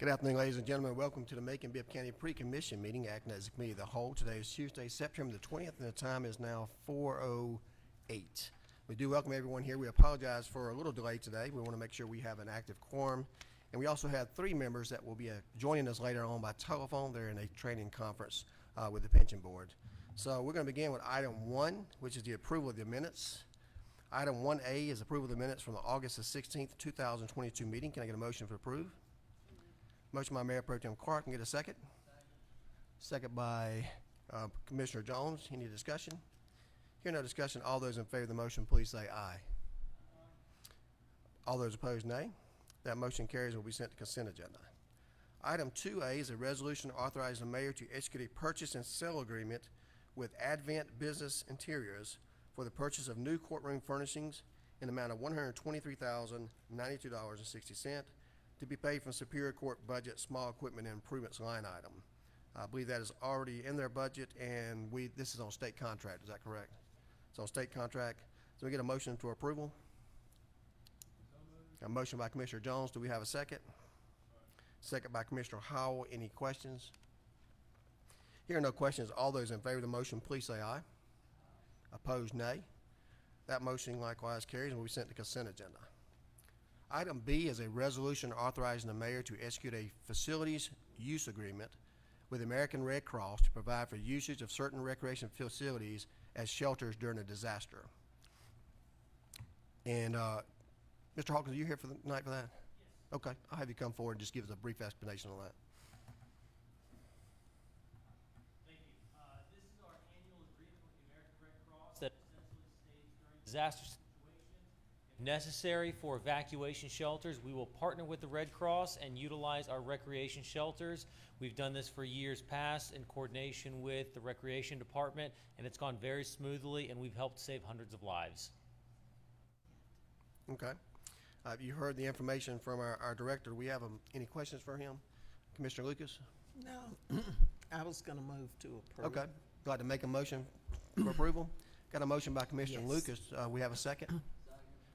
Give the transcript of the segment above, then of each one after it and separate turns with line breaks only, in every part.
Good afternoon, ladies and gentlemen. Welcome to the Macon-Bibb County Pre-Commission meeting, acting as a committee of the whole. Today is Tuesday, September the 20th, and the time is now 4:08. We do welcome everyone here. We apologize for a little delay today. We want to make sure we have an active quorum. And we also have three members that will be joining us later on by telephone. They're in a training conference with the pension board. So we're going to begin with item 1, which is the approval of the minutes. Item 1A is approval of the minutes from the August the 16th, 2022 meeting. Can I get a motion to approve? Motion by Mayor Pro Tem Clark. Can I get a second? Second by Commissioner Jones. Any discussion? Hearing no discussion, all those in favor of the motion, please say aye. All those opposed, nay. That motion carries and will be sent to consent agenda. Item 2A is a resolution authorizing the mayor to execute a purchase and sale agreement with Advent Business Interiors for the purchase of new courtroom furnishings in the amount of $123,092.60 to be paid from Superior Court budget small equipment and improvements line item. I believe that is already in their budget, and this is on state contract. Is that correct? It's on state contract. So we get a motion for approval. A motion by Commissioner Jones. Do we have a second? Second by Commissioner Howell. Any questions? Hearing no questions, all those in favor of the motion, please say aye. Opposed, nay. That motion likewise carries and will be sent to consent agenda. Item B is a resolution authorizing the mayor to execute a facilities use agreement with the American Red Cross to provide for usage of certain recreation facilities as shelters during a disaster. And Mr. Hawkins, are you here for the night for that? Yes. Okay, I'll have you come forward and just give us a brief explanation on that.
Thank you. This is our annual agreement with the American Red Cross that essentially states during disaster situations, if necessary for evacuation shelters, we will partner with the Red Cross and utilize our recreation shelters. We've done this for years past in coordination with the Recreation Department, and it's gone very smoothly, and we've helped save hundreds of lives.
Okay. You heard the information from our director. Do we have any questions for him? Commissioner Lucas?
No, I was going to move to approve.
Okay. Glad to make a motion for approval. Got a motion by Commissioner
Yes.
Lucas. We have a second.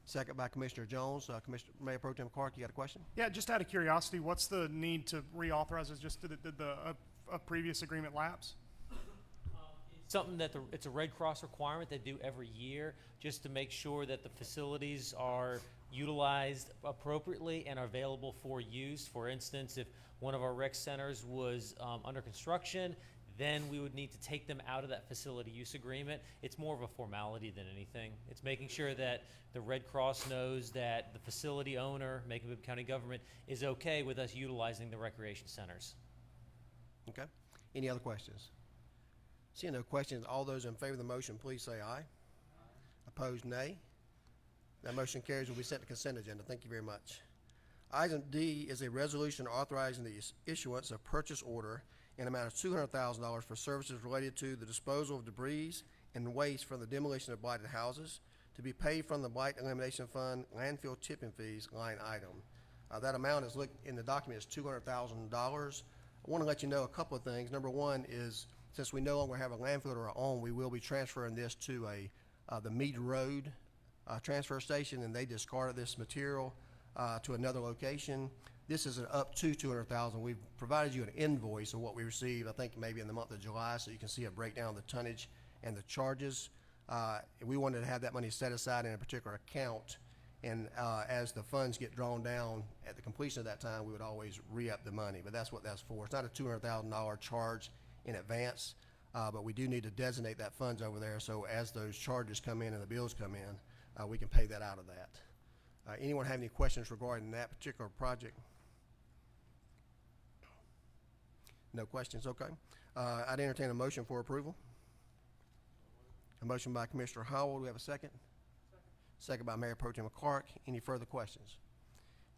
Second by Commissioner Jones. Commissioner Mayor Pro Tem Clark, you got a question?
Yeah, just out of curiosity, what's the need to reauthorize this? Just did a previous agreement lapse?
It's something that it's a Red Cross requirement they do every year just to make sure that the facilities are utilized appropriately and are available for use. For instance, if one of our rec centers was under construction, then we would need to take them out of that facility use agreement. It's more of a formality than anything. It's making sure that the Red Cross knows that the facility owner, Macon-Bibb County government, is okay with us utilizing the recreation centers.
Okay. Any other questions? Seeing no questions, all those in favor of the motion, please say aye. Opposed, nay. That motion carries and will be sent to consent agenda. Thank you very much. Item D is a resolution authorizing the issuance of purchase order in amount of $200,000 for services related to the disposal of debris and waste from the demolition of blighted houses to be paid from the Blight Elimination Fund landfill tipping fees line item. That amount is in the document is $200,000. I want to let you know a couple of things. Number one is, since we no longer have a landfill of our own, we will be transferring this to the Mead Road transfer station, and they discarded this material to another location. This is an up to $200,000. We've provided you an invoice of what we received, I think maybe in the month of July, so you can see a breakdown of the tonnage and the charges. We wanted to have that money set aside in a particular account, and as the funds get drawn down at the completion of that time, we would always re-up the money, but that's what that's for. It's not a $200,000 charge in advance, but we do need to designate that funds over there, so as those charges come in and the bills come in, we can pay that out of that. Anyone have any questions regarding that particular project? No questions, okay. I'd entertain a motion for approval. A motion by Commissioner Howell. Do we have a second? Second by Mayor Pro Tem Clark. Any further questions?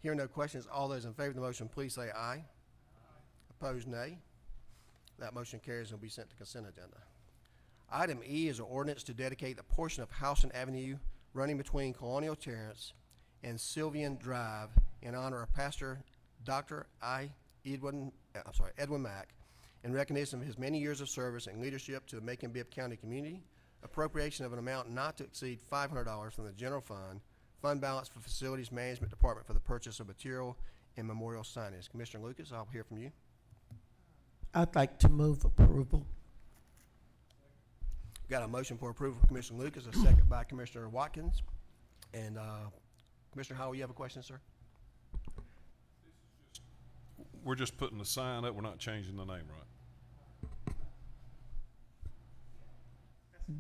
Hearing no questions, all those in favor of the motion, please say aye. Opposed, nay. That motion carries and will be sent to consent agenda. Item E is an ordinance to dedicate a portion of Houston Avenue running between Colonial Terrace and Sylvian Drive in honor of Pastor Dr. Edwin Mack, in recognition of his many years of service and leadership to the Macon-Bibb County community, appropriation of an amount not to exceed $500 from the general fund balance for Facilities Management Department for the purchase of material and memorial signage. Commissioner Lucas, I'll hear from you.
I'd like to move approval.
Got a motion for approval from Commissioner Lucas, a second by Commissioner Watkins. And Commissioner Howell, you have a question, sir?
We're just putting the sign up, we're not changing the name, right?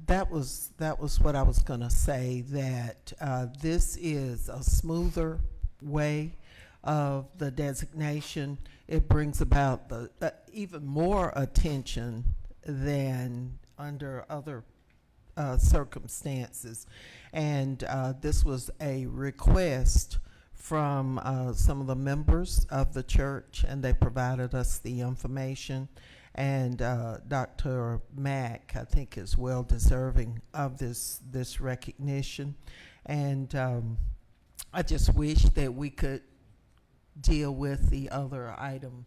That was what I was gonna say, that this is a smoother way of the designation. It brings about the even more attention than under other circumstances. And this was a request from some of the members of the church, and they provided us the information. And Dr. Mack, I think, is well deserving of this recognition. And I just wish that we could deal with the other item,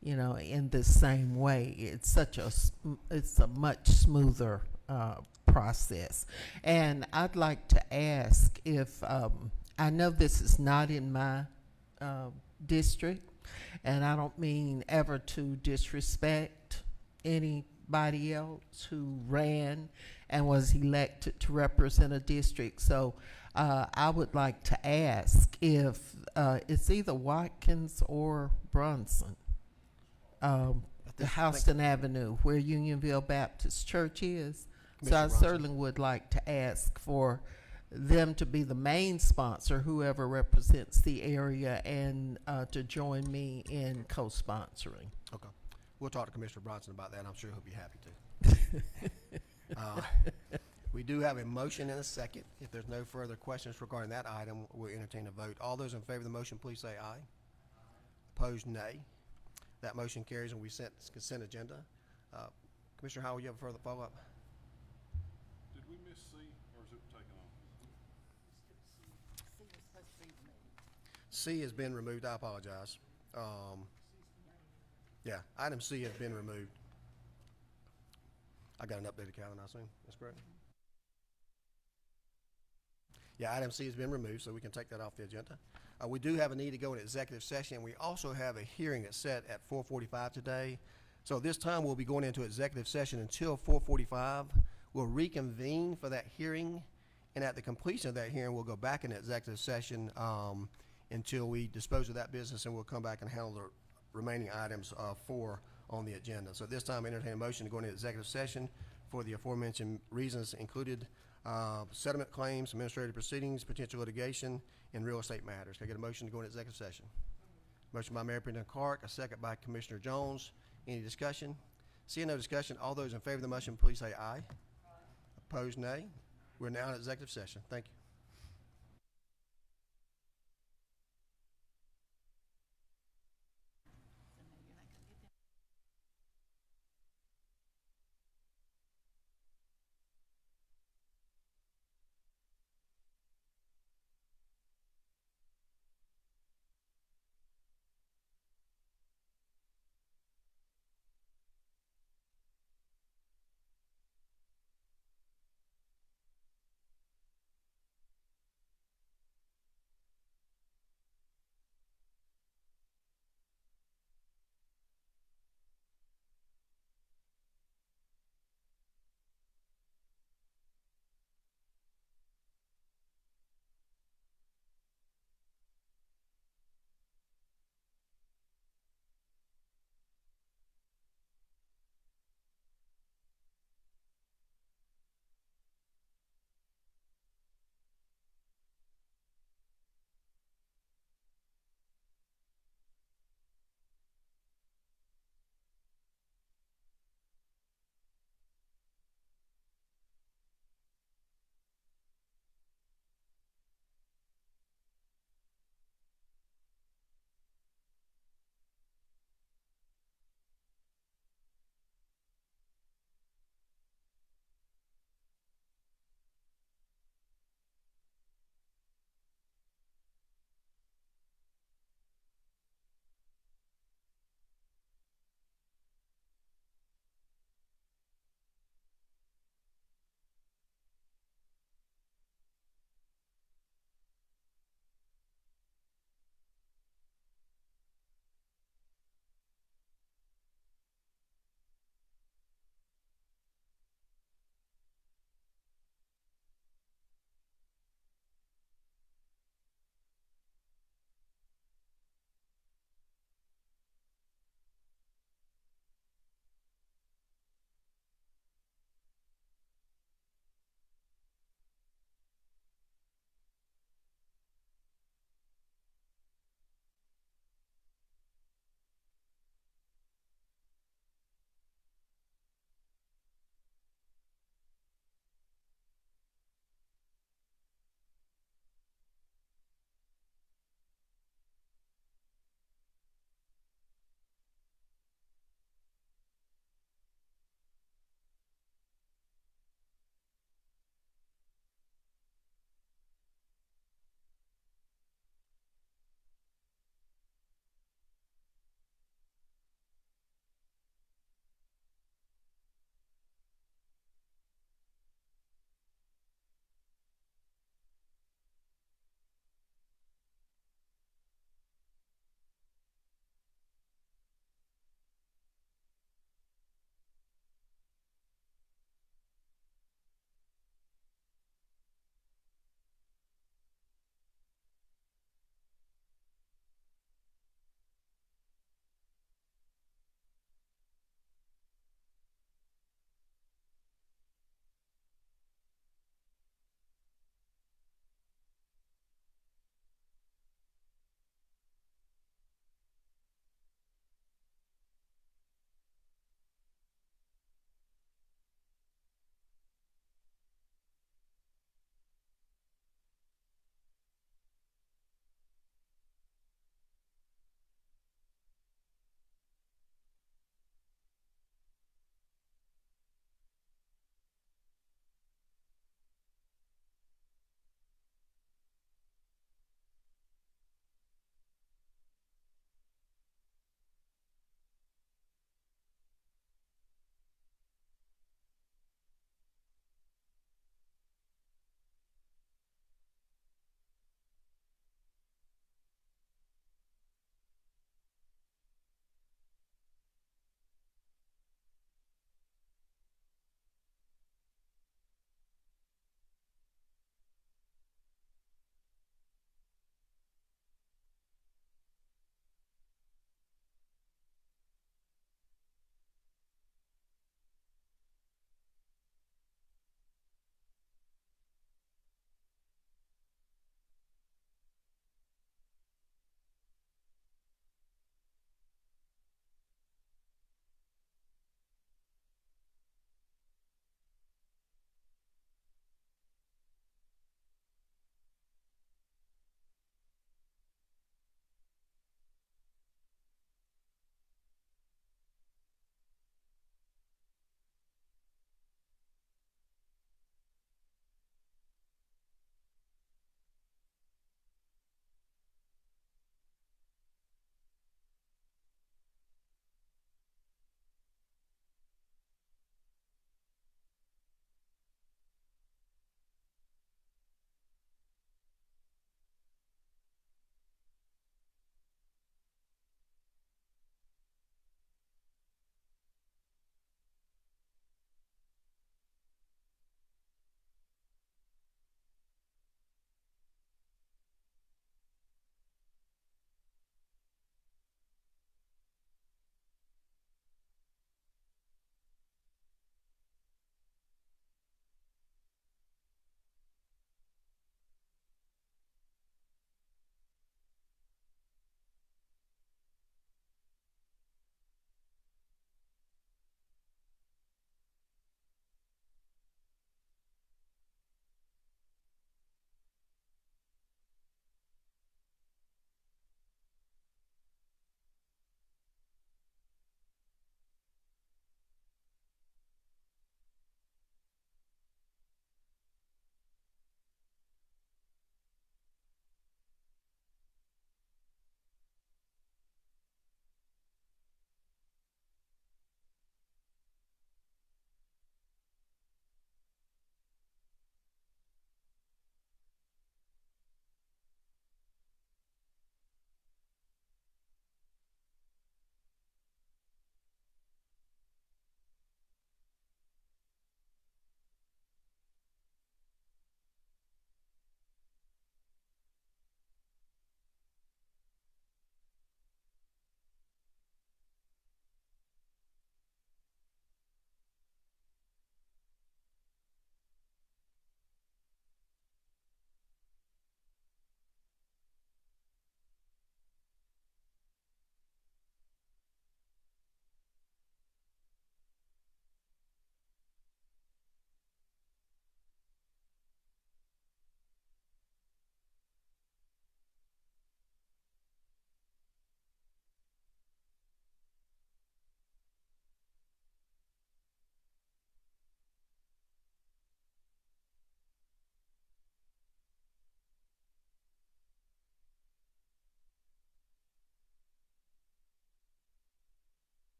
you know, in the same way. It's a much smoother process. And I'd like to ask if I know this is not in my district, and I don't mean ever to disrespect anybody else who ran and was elected to represent a district. So I would like to ask if it's either Watkins or Brunson, the Houston Avenue, where Unionville Baptist Church is. So I
Brunson.
certainly would like to ask for them to be the main sponsor, whoever represents the area, and to join me in co-sponsoring.
Okay. We'll talk to Commissioner Bronson about that. I'm sure he'll be happy to. We do have a motion and a second. If there's no further questions regarding that item, we'll entertain a vote. All those in favor of the motion, please say aye. Opposed, nay. That motion carries, and we sent consent agenda. Commissioner Howell, you have a further follow-up?
Did we miss C, or is it taken off?
C has been removed. I apologize. Yeah, item C has been removed. I got an updated calendar, I assume. That's correct? Yeah, item C has been removed, so we can take that off the agenda. We do have a need to go into executive session. We also have a hearing that's set at 4:45 today. So this time we'll be going into executive session until 4:45. We'll reconvene for that hearing, and at the completion of that hearing, we'll go back into executive session until we dispose of that business, and we'll come back and handle the remaining items on the agenda. So at this time, I entertain a motion to go into executive session for the aforementioned reasons included settlement claims, administrative proceedings, potential litigation, and real estate matters. Can I get a motion to go into executive session? Motion by Mayor Pro Tem Clark, a second by Commissioner Jones. Any discussion? Seeing no discussion, all those in favor of the motion, please say aye. Opposed, nay. We're now in executive session. Thank you.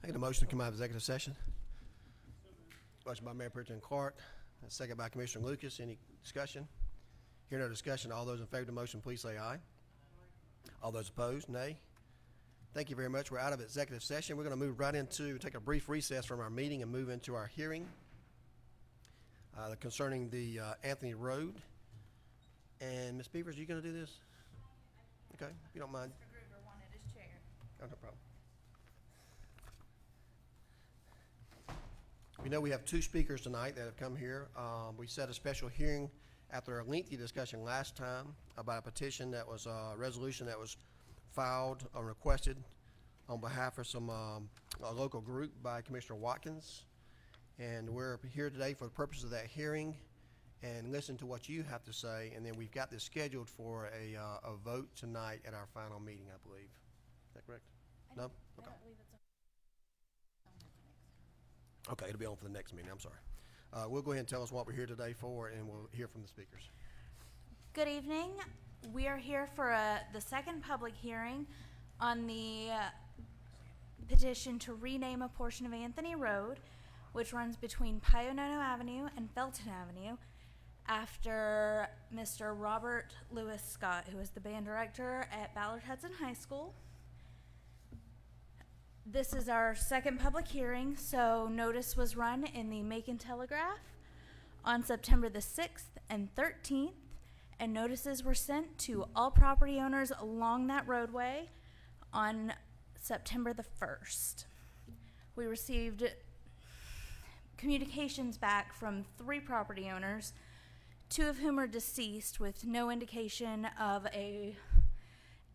I get a motion to come out of executive session. Motion by Mayor Pro Tem Clark, and second by Commissioner Lucas. Any discussion? Hear no discussion. All those in favor of the motion, please say aye. All those opposed, nay. Thank you very much. We're out of executive session. We're going to move right into, take a brief recess from our meeting and move into our hearing concerning the Anthony Road. And Ms. Beavers, are you going to do this? Okay, if you don't mind.
Mr. Gruber wanted his chair.
Oh, no problem. We know we have two speakers tonight that have come here. We set a special hearing after a lengthy discussion last time about a petition that was a resolution that was filed or requested on behalf of some a local group by Commissioner Watkins. And we're here today for the purpose of that hearing and listen to what you have to say. And then we've got this scheduled for a vote tonight at our final meeting, I believe. Is that correct? No? Okay.
I don't believe it's on.
Okay, it'll be on for the next meeting. I'm sorry. We'll go ahead and tell us what we're here today for, and we'll hear from the speakers.
Good evening. We are here for the second public hearing on the petition to rename a portion of Anthony Road, which runs between Pionono Avenue and Felton Avenue, after Mr. Robert Lewis Scott, who is the band director at Ballard Hudson High School. This is our second public hearing, so notice was run in the Macon Telegraph on September the 6th and 13th, and notices were sent to all property owners along that roadway on September the 1st. We received communications back from 3 property owners, 2 of whom are deceased, with no indication of a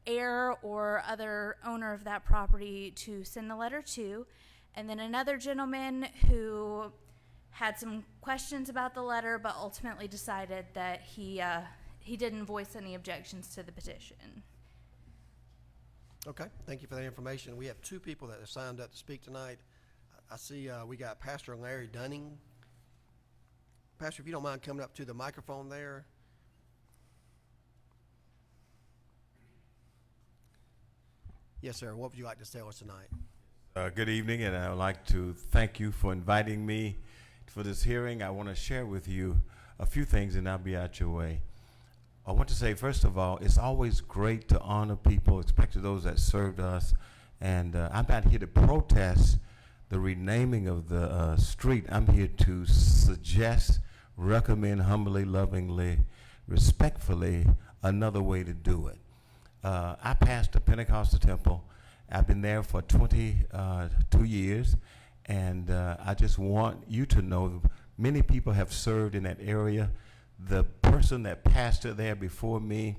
heir or other owner of that property to send the letter to, and then another gentleman who had some questions about the letter but ultimately decided that he didn't voice any objections to the petition.
Okay, thank you for that information. We have 2 people that have signed up to speak tonight. I see we got Pastor Larry Dunning. Pastor, if you don't mind coming up to the microphone there. Yes, sir. What would you like to tell us tonight?
Good evening, and I would like to thank you for inviting me for this hearing. I want to share with you a few things, and I'll be out your way. I want to say, first of all, it's always great to honor people, especially those that served us. And I'm not here to protest the renaming of the street. I'm here to suggest, recommend humbly, lovingly, respectfully another way to do it. I pastor Pentecostal Temple. I've been there for 22 years, and I just want you to know many people have served in that area. The person that pastored there before me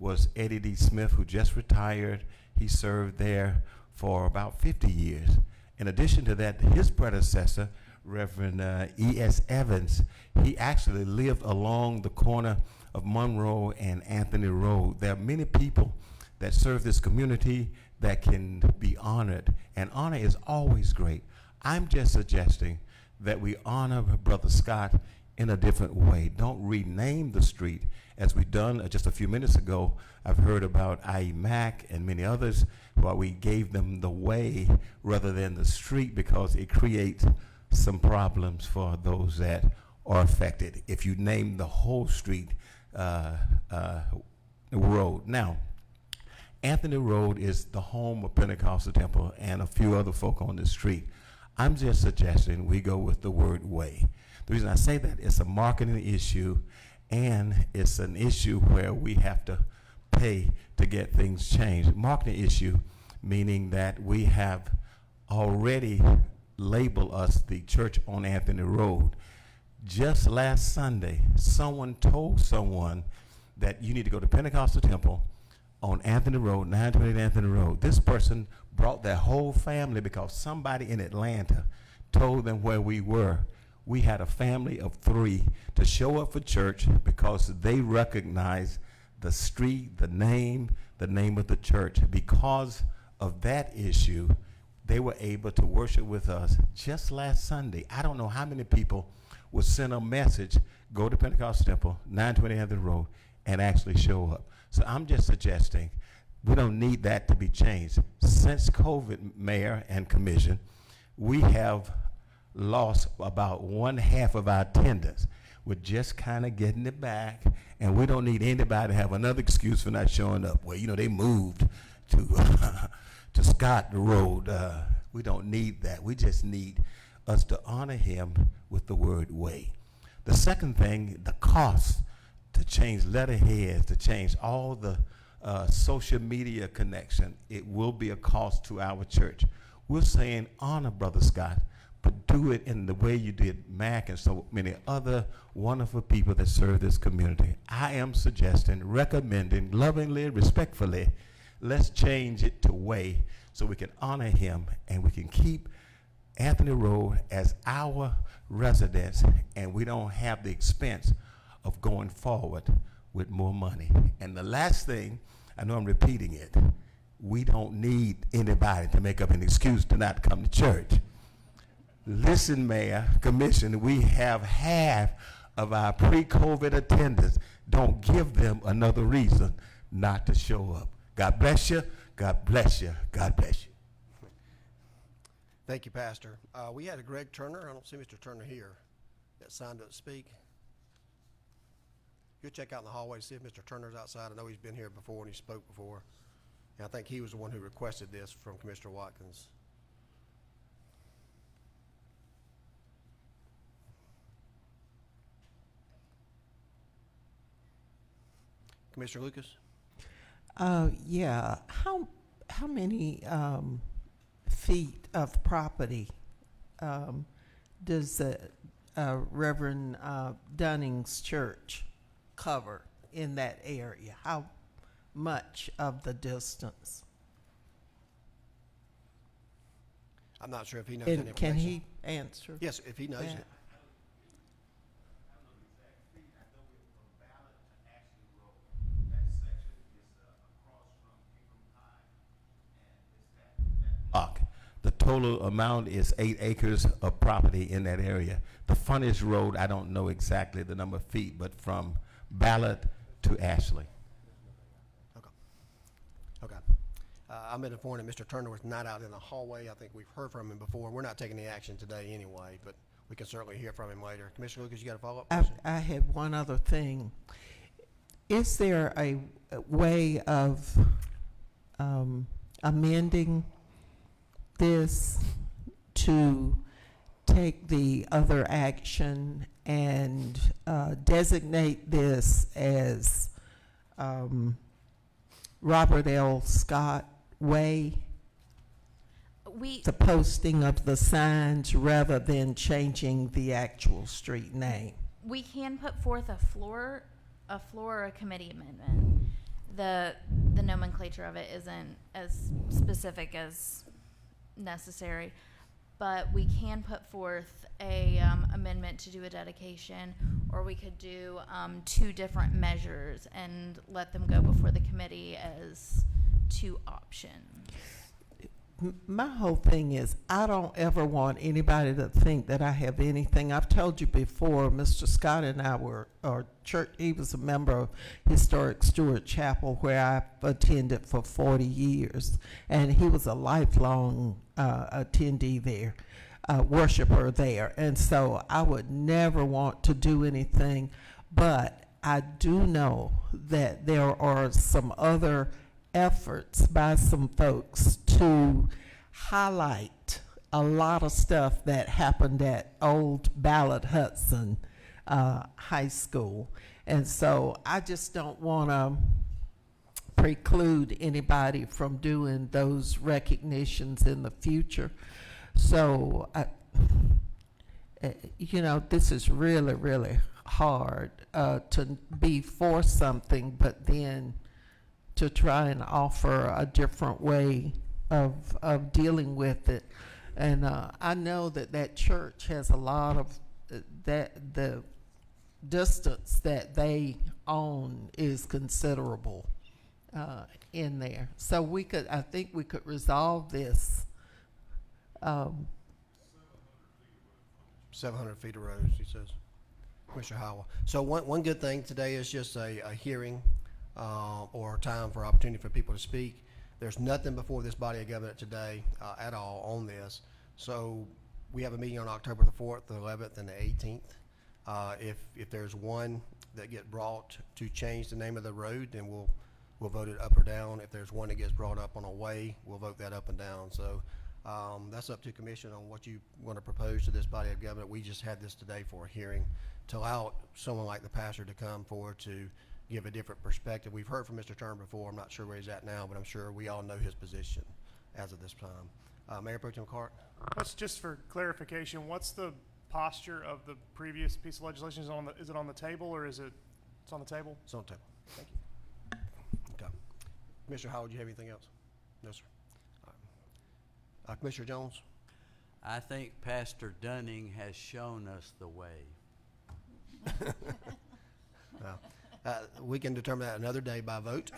was Eddie D. Smith, who just retired. He served there for about 50 years. In addition to that, his predecessor, Reverend E.S. Evans, he actually lived along the corner of Monroe and Anthony Road. There are many people that serve this community that can be honored, and honor is always great. I'm just suggesting that we honor Brother Scott in a different way. Don't rename the street as we done just a few minutes ago. I've heard about I.E. Mack and many others, while we gave them the way rather than the street because it creates some problems for those that are affected if you name the whole street road. Now, Anthony Road is the home of Pentecostal Temple and a few other folk on the street. I'm just suggesting we go with the word way. The reason I say that, it's a marketing issue, and it's an issue where we have to pay to get things changed. Marketing issue, meaning that we have already labeled us the church on Anthony Road. Just last Sunday, someone told someone that you need to go to Pentecostal Temple on Anthony Road, 928 Anthony Road. This person brought their whole family because somebody in Atlanta told them where we were. We had a family of 3 to show up for church because they recognized the street, the name of the church. Because of that issue, they were able to worship with us just last Sunday. I don't know how many people would send a message, go to Pentecostal Temple, 920 Anthony Road, and actually show up. So I'm just suggesting we don't need that to be changed. Since COVID, Mayor and Commission, we have lost about 1/2 of our attendance. We're just kind of getting it back, and we don't need anybody to have another excuse for not showing up. Well, they moved to to Scott Road. We don't need that. We just need us to honor him with the word way. The second thing, the cost to change letterheads, to change all the social media connection, it will be a cost to our church. We're saying honor Brother Scott, but do it in the way you did Mac and so many other wonderful people that serve this community. I am suggesting, recommending, lovingly, respectfully, let's change it to way so we can honor him and we can keep Anthony Road as our residence, and we don't have the expense of going forward with more money. And the last thing, I know I'm repeating it, we don't need anybody to make up an excuse to not come to church. Listen, Mayor, Commission, we have half of our pre-COVID attendance. Don't give them another reason not to show up. God bless you. God bless you. God bless you.
Thank you, Pastor. We had a Greg Turner. I don't see Mr. Turner here that signed up to speak. You'll check out in the hallway to see if Mr. Turner's outside. I know he's been here before and he spoke before. And I think he was the one who requested this from Commissioner Watkins. Commissioner Lucas?
Yeah. How many feet of property does Reverend Dunning's church cover in that area? How much of the distance?
I'm not sure if he knows that
And
information.
can he answer?
Yes, if he knows
that?
it.
The total amount is 8 acres of property in that area. The frontage road, I don't know exactly the number of feet, but from Ballard to Ashley.
Okay. I've been informed that Mr. Turner was not out in the hallway. I think we've heard from him before. We're not taking any action today anyway, but we can certainly hear from him later. Commissioner Lucas, you got a follow-up question?
I had one other thing. Is there a way of amending this to take the other action and designate this as Robert L. Scott Way, the posting of the signs, rather than changing the actual street name?
We can put forth a floor or a committee amendment. The nomenclature of it isn't as specific as necessary, but we can put forth a amendment to do a dedication, or we could do 2 different measures and let them go before the committee as 2 options.
My whole thing is, I don't ever want anybody to think that I have anything. I've told you before, Mr. Scott and I were, or church, he was a member of Historic Stewart Chapel, where I've attended for 40 years. And he was a lifelong attendee there, worshiper there. And so I would never want to do anything, but I do know that there are some other efforts by some folks to highlight a lot of stuff that happened at old Ballard Hudson High School. And so I just don't want to preclude anybody from doing those recognitions in the future. So, this is really, really hard to be for something, but then to try and offer a different way of dealing with it. And I know that church has a lot of the distance that they own is considerable in there. So I think we could resolve this.
700 feet of roads, he says. Commissioner Howell. So one good thing today is just a hearing or time for opportunity for people to speak. There's nothing before this body of government today at all on this. So we have a meeting on October the 4th, the 11th, and the 18th. If there's one that get brought to change the name of the road, then we'll vote it up or down. If there's one that gets brought up on a way, we'll vote that up and down. So that's up to commission on what you want to propose to this body of government. We just had this today for a hearing to allow someone like the pastor to come forward to give a different perspective. We've heard from Mr. Turner before. I'm not sure where he's at now, but I'm sure we all know his position as of this time. Mayor Pro Tem Clark?
That's just for clarification. What's the posture of the previous piece of legislation? Is it on the table, or it's on the table?
It's on the table. Thank you. Okay. Commissioner Howard, do you have anything else? No, sir. All right. Commissioner Jones?
I think Pastor Dunning has shown us the way.
We can determine that another day by vote.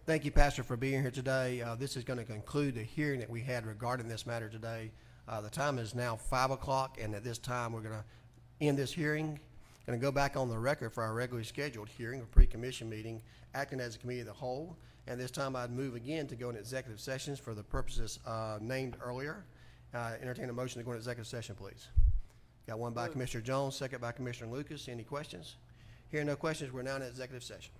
Thank you, Pastor, for being here today. This is going to conclude the hearing that we had regarding this matter today. The time is now 5 o'clock, and at this time, we're going to end this hearing. Going to go back on the record for our regularly scheduled hearing, a pre-commission meeting, acting as a committee of the whole. And this time, I'd move again to go into executive sessions for the purposes named earlier. Entertain a motion to go into executive session, please. Got one by Commissioner Jones, second by Commissioner Lucas. Any questions? Hearing no questions, we're now in executive session.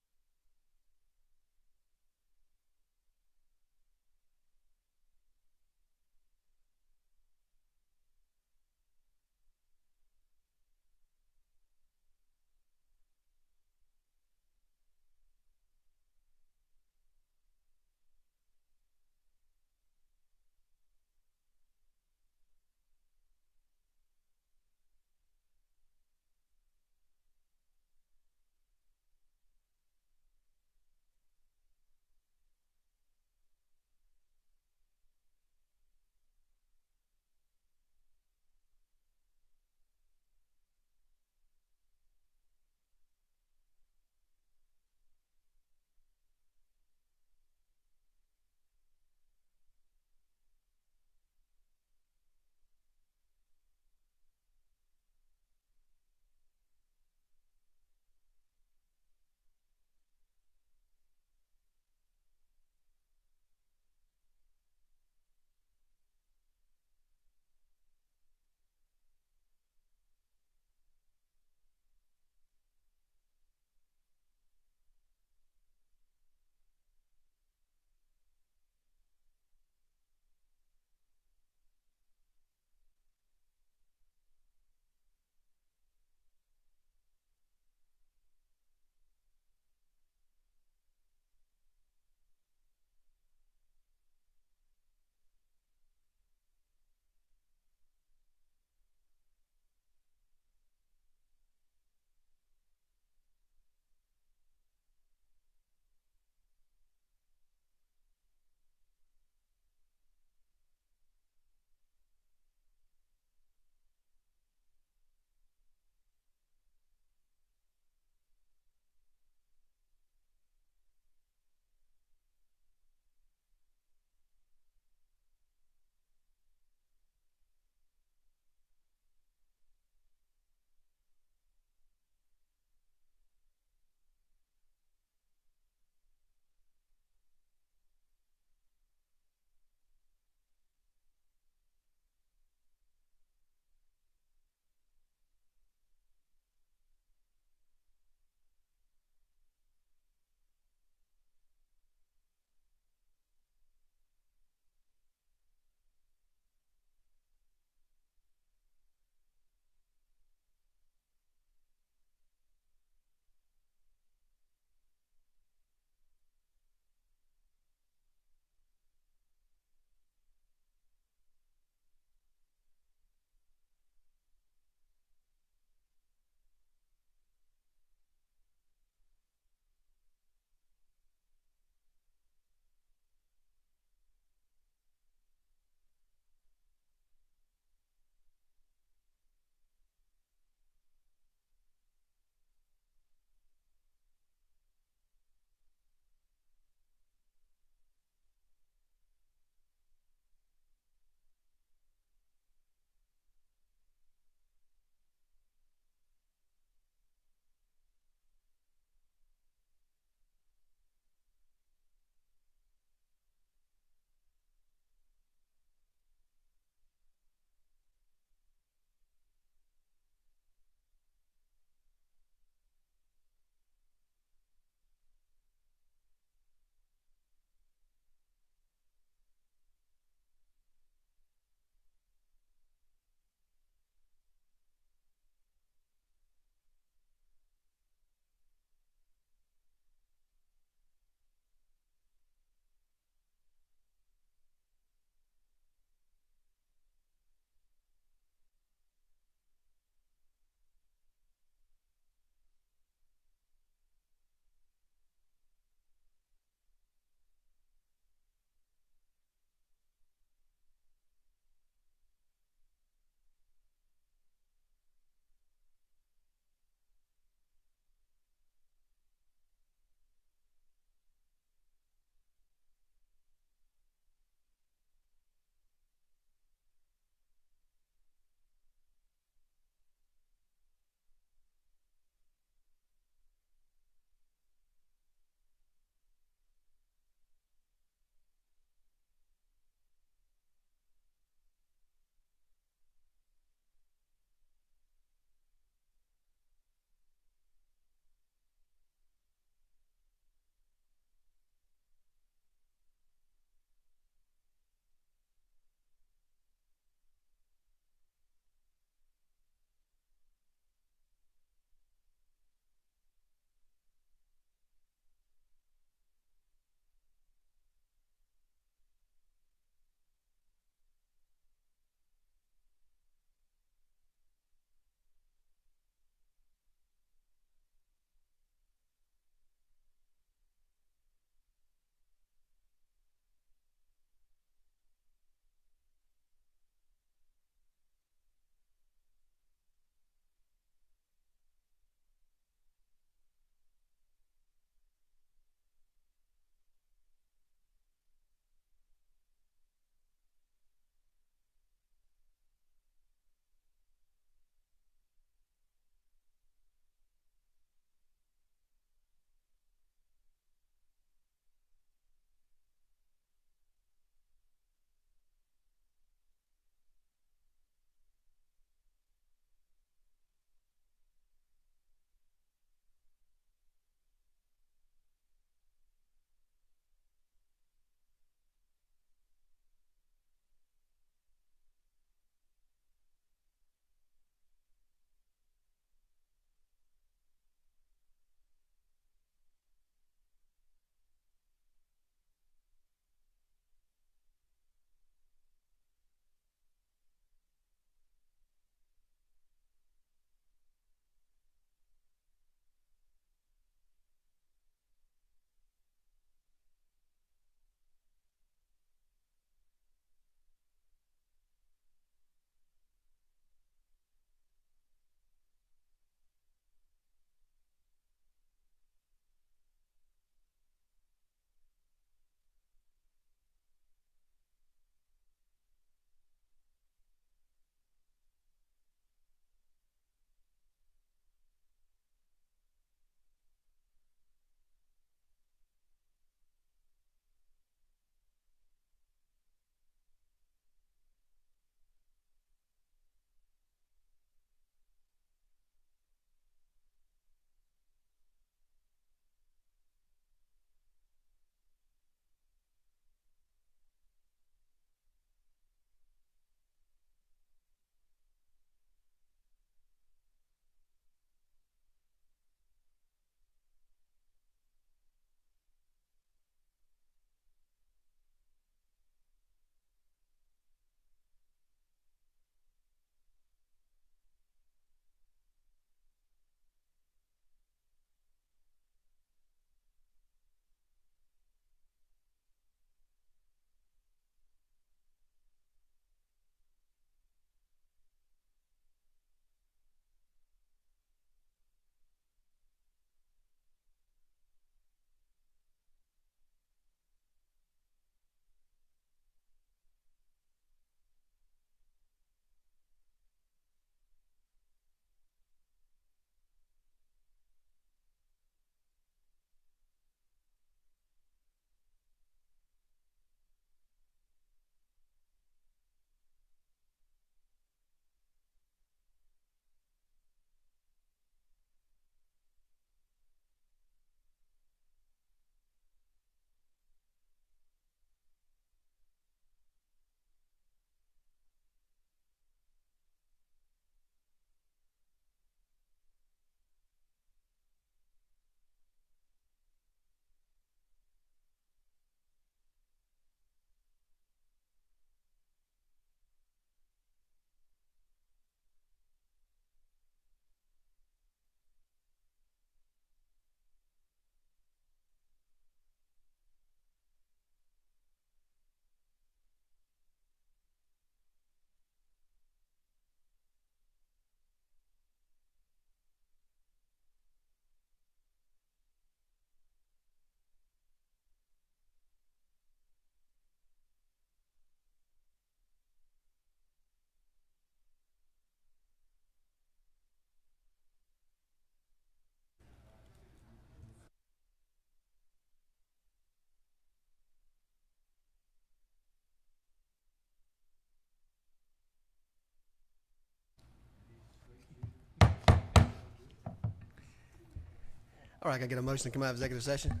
All right, can I get a motion to come out of executive session?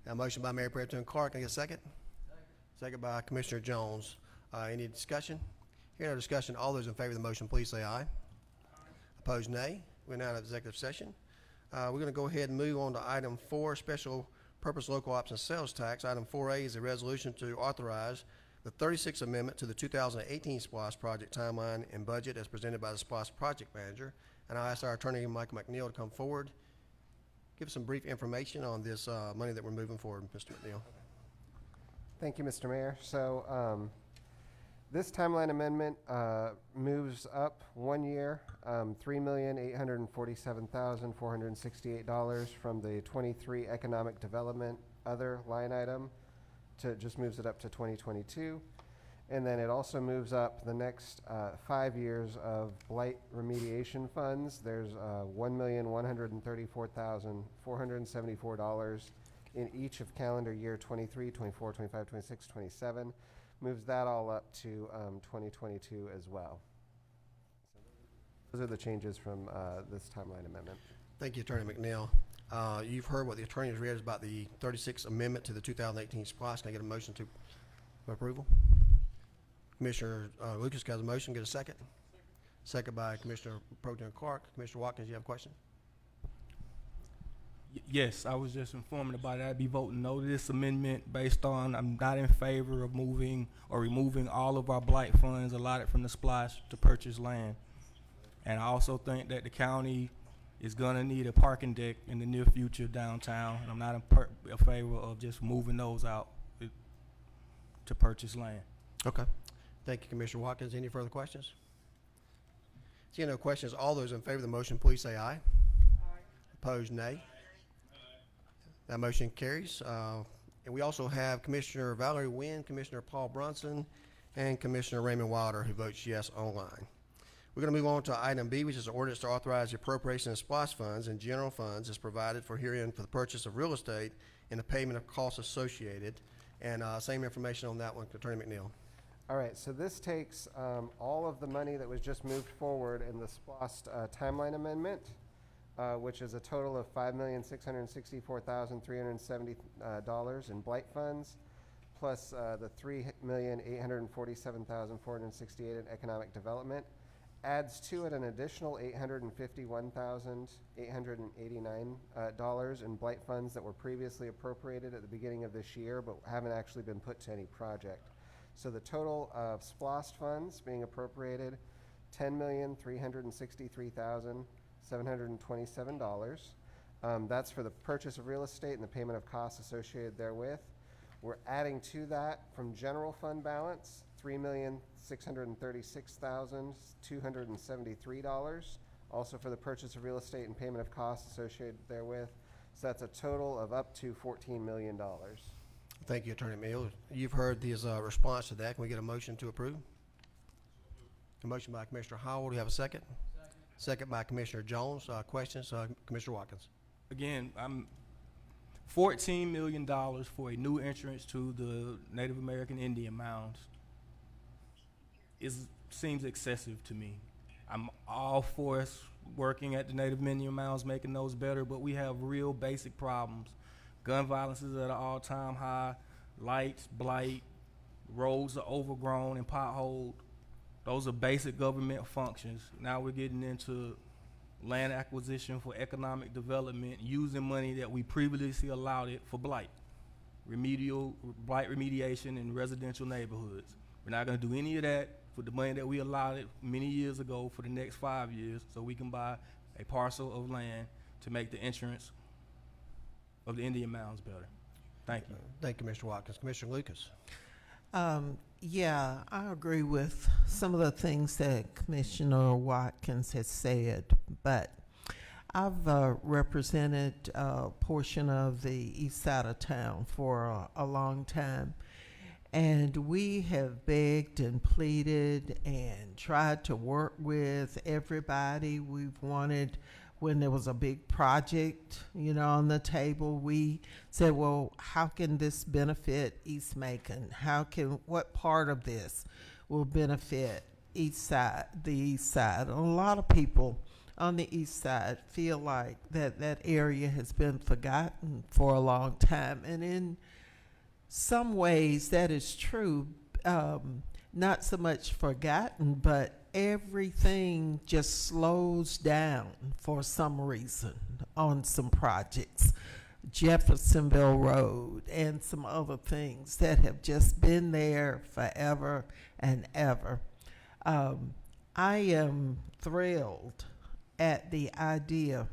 A motion by Mayor Pro Tem Clark. Can I get a second? Second by Commissioner Jones. Any discussion? Hearing no discussion, all those in favor of the motion, please say aye. Opposed, nay. We're now in executive session. We're going to go ahead and move on to item 4, special purpose local option sales tax. Item 4A is a resolution to authorize the 36th amendment to the 2018 SPLOST project timeline and budget as presented by the SPLOST project manager. And I'll ask our attorney, Michael McNeil, to come forward. Give us some brief information on this money that we're moving forward, Mr. McNeil.
Thank you, Mr. Mayor. So this timeline amendment moves up 1 year, $3,847,468 from the 23 economic development other line item to just moves it up to 2022. And then it also moves up the next 5 years of blight remediation funds. There's $1,134,474 in each of calendar year 23, 24, 25, 26, 27. Moves that all up to 2022 as well. So those are the changes from this timeline amendment.
Thank you, Attorney McNeil. You've heard what the attorney has read about the 36th amendment to the 2018 SPLOST. Can I get a motion to approval? Commissioner Lucas has a motion. Get a second. Second by Commissioner Pro Tem Clark. Commissioner Watkins, you have a question?
Yes, I was just informed about it. I'd be voting no to this amendment based on I'm not in favor of moving or removing all of our blight funds allotted from the splash to purchase land. And I also think that the county is gonna need a parking deck in the near future downtown, and I'm not in favor of just moving those out to purchase land.
Okay. Thank you, Commissioner Watkins. Any further questions? Seeing no questions, all those in favor of the motion, please say aye. Aye. Opposed, nay. That motion carries. And we also have Commissioner Valerie Wynn, Commissioner Paul Brunson, and Commissioner Raymond Wilder, who votes yes online. We're going to move on to item B, which is an ordinance to authorize the appropriation of SPLOST funds and general funds as provided for herein for the purchase of real estate and the payment of costs associated. And same information on that one, Attorney McNeil.
All right, so this takes all of the money that was just moved forward in the SPLOST timeline amendment, which is a total of $5,664,370 in blight funds, plus the $3,847,468 in economic development, adds to it an additional $851,889 in blight funds that were previously appropriated at the beginning of this year, but haven't actually been put to any project. So the total of SPLOST funds being appropriated, $10,363,727. That's for the purchase of real estate and the payment of costs associated therewith. We're adding to that from general fund balance, $3,636,273, also for the purchase of real estate and payment of costs associated therewith. So that's a total of up to $14 million.
Thank you, Attorney McNeil. You've heard his response to that. Can we get a motion to approve? A motion by Commissioner Howell. Do you have a second? Second by Commissioner Jones. Questions? Commissioner Watkins.
Again, I'm $14 million for a new entrance to the Native American Indian mounds. Seems excessive to me. I'm all for us working at the Native Indian mounds, making those better, but we have real basic problems. Gun violence is at an all-time high, lights, blight, roads are overgrown and potholed. Those are basic government functions. Now we're getting into land acquisition for economic development, using money that we previously allowed it for blight remediation in residential neighborhoods. We're not gonna do any of that for the money that we allowed it many years ago for the next 5 years, so we can buy a parcel of land to make the entrance of the Indian mounds better. Thank you.
Thank you, Mr. Watkins. Commissioner Lucas.
Yeah, I agree with some of the things that Commissioner Watkins has said, but I've represented a portion of the east side of town for a long time, and we have begged and pleaded and tried to work with everybody. We've wanted, when there was a big project, on the table, we said, well, how can this benefit East Macon? What part of this will benefit the east side? A lot of people on the east side feel like that area has been forgotten for a long time. And in some ways that is true. Not so much forgotten, but everything just slows down for some reason on some projects. Jeffersonville Road and some other things that have just been there forever and ever. I am thrilled at the idea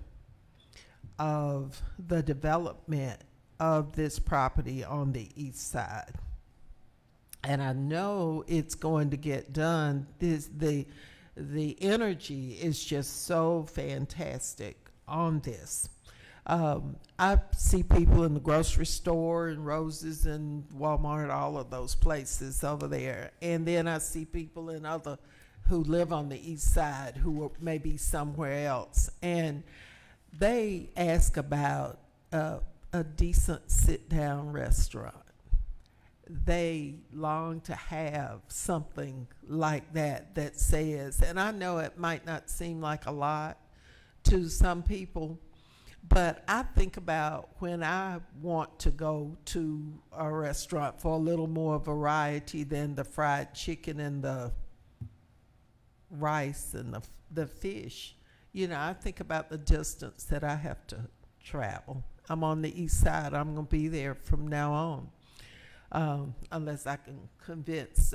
of the development of this property on the east side. And I know it's going to get done. The energy is just so fantastic on this. I see people in the grocery store and Roses and Walmart, all of those places over there. And then I see people in other who live on the east side who are maybe somewhere else. And they ask about a decent sit-down restaurant. They long to have something like that says, and I know it might not seem like a lot to some people, but I think about when I want to go to a restaurant for a little more variety than the fried chicken and the rice and the fish. You know, I think about the distance that I have to travel. I'm on the east side. I'm going to be there from now on. Unless I can convince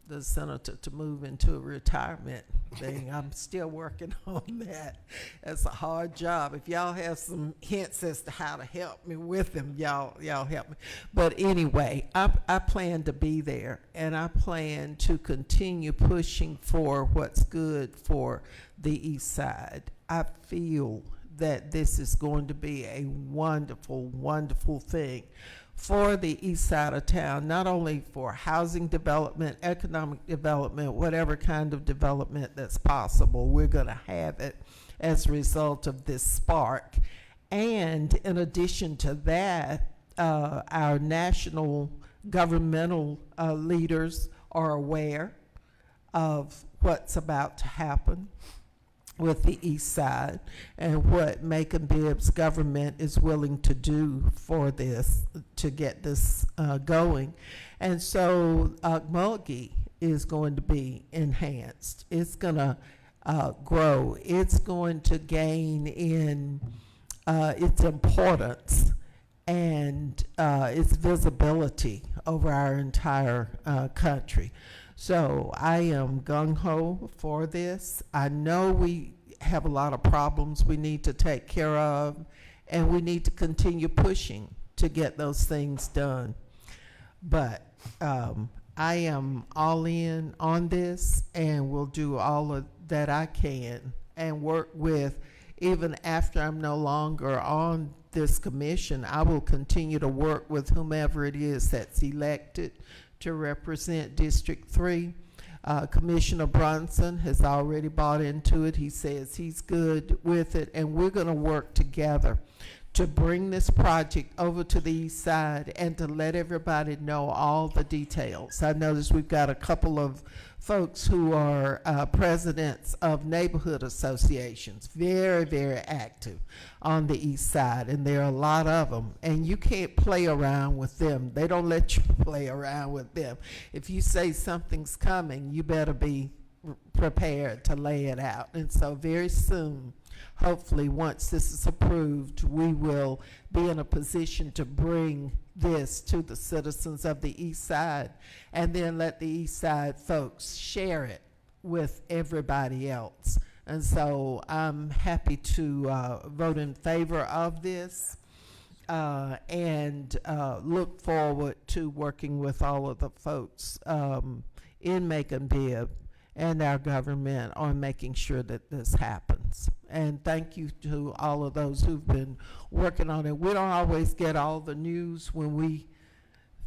the senator to move into a retirement thing. I'm still working on that. That's a hard job. If y'all have some hints as to how to help me with them, y'all help me. But anyway, I plan to be there, and I plan to continue pushing for what's good for the east side. I feel that this is going to be a wonderful, wonderful thing for the east side of town, not only for housing development, economic development, whatever kind of development that's possible. We're going to have it as a result of this spark. And in addition to that, our national governmental leaders are aware of what's about to happen with the east side and what Macon-Bibb's government is willing to do for this, to get this going. And so Mulgi is going to be enhanced. It's going to grow. It's going to gain in its importance and its visibility over our entire country. So I am gung-ho for this. I know we have a lot of problems we need to take care of, and we need to continue pushing to get those things done. But I am all in on this, and will do all of that I can and work with, even after I'm no longer on this commission, I will continue to work with whomever it is that's elected to represent District 3. Commissioner Brunson has already bought into it. He says he's good with it, and we're going to work together to bring this project over to the east side and to let everybody know all the details. I notice we've got a couple of folks who are presidents of neighborhood associations, very, very active on the east side, and there are a lot of them, and you can't play around with them. They don't let you play around with them. If you say something's coming, you better be prepared to lay it out. And so very soon, hopefully once this is approved, we will be in a position to bring this to the citizens of the east side, and then let the east side folks share it with everybody else. And so I'm happy to vote in favor of this and look forward to working with all of the folks in Macon-Bibb and our government on making sure that this happens. And thank you to all of those who've been working on it. We don't always get all the news when we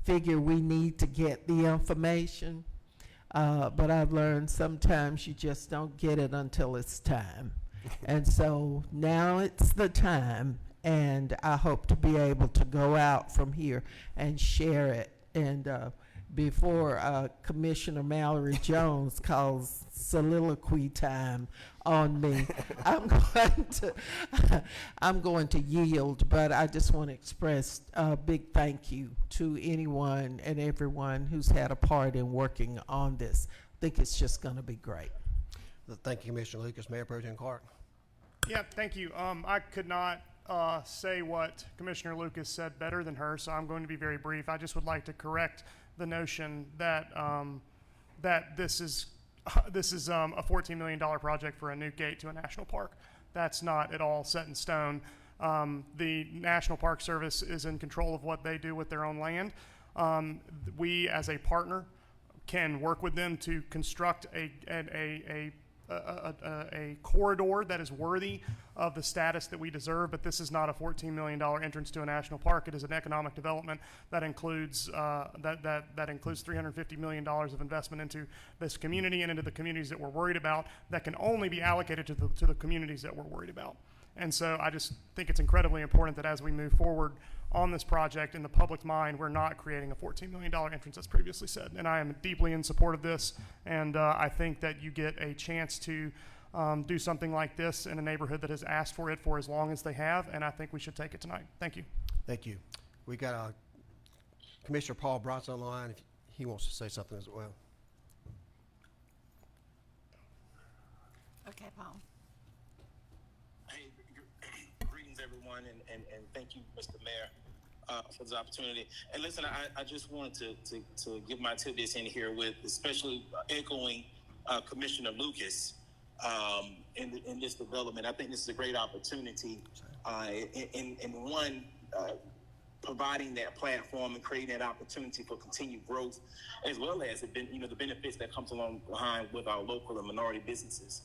figure we need to get the information, but I've learned sometimes you just don't get it until it's time. And so now it's the time, and I hope to be able to go out from here and share it and before Commissioner Mallory Jones calls soliloquy time on me. I'm going to yield, but I just want to express a big thank you to anyone and everyone who's had a part in working on this. I think it's just going to be great.
Thank you, Commissioner Lucas. Mayor Pro Tem Clark.
Yeah, thank you. I could not say what Commissioner Lucas said better than her, so I'm going to be very brief. I just would like to correct the notion that that this is a $14 million project for a new gate to a national park. That's not at all set in stone. The National Park Service is in control of what they do with their own land. We, as a partner, can work with them to construct a corridor that is worthy of the status that we deserve, but this is not a $14 million entrance to a national park. It is an economic development that includes that includes $350 million of investment into this community and into the communities that we're worried about, that can only be allocated to the communities that we're worried about. And so I just think it's incredibly important that as we move forward on this project, in the public mind, we're not creating a $14 million entrance as previously said. And I am deeply in support of this, and I think that you get a chance to do something like this in a neighborhood that has asked for it for as long as they have, and I think we should take it tonight. Thank you.
Thank you. We got Commissioner Paul Bronson on the line if he wants to say something as well.
Okay, Paul.
Hey, greetings everyone, and thank you, Mr. Mayor, for this opportunity. And listen, I just wanted to give my tidbits in here with, especially echoing Commissioner Lucas in this development. I think this is a great opportunity in providing that platform and creating that opportunity for continued growth, as well as the benefits that comes along behind with our local and minority businesses.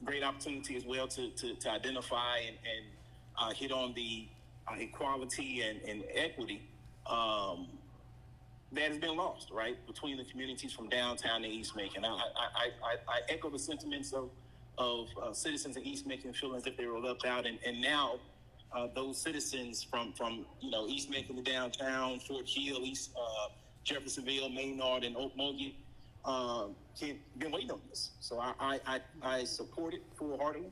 Great opportunity as well to identify and hit on the equality and equity that has been lost, right, between the communities from downtown to East Macon. I echo the sentiments of citizens in East Macon feeling as if they were left out, and now those citizens from East Macon to downtown, Fort Hill, East Jeffersonville, Maynard, and Okmulgee been waiting on this. So I support it full-heartedly,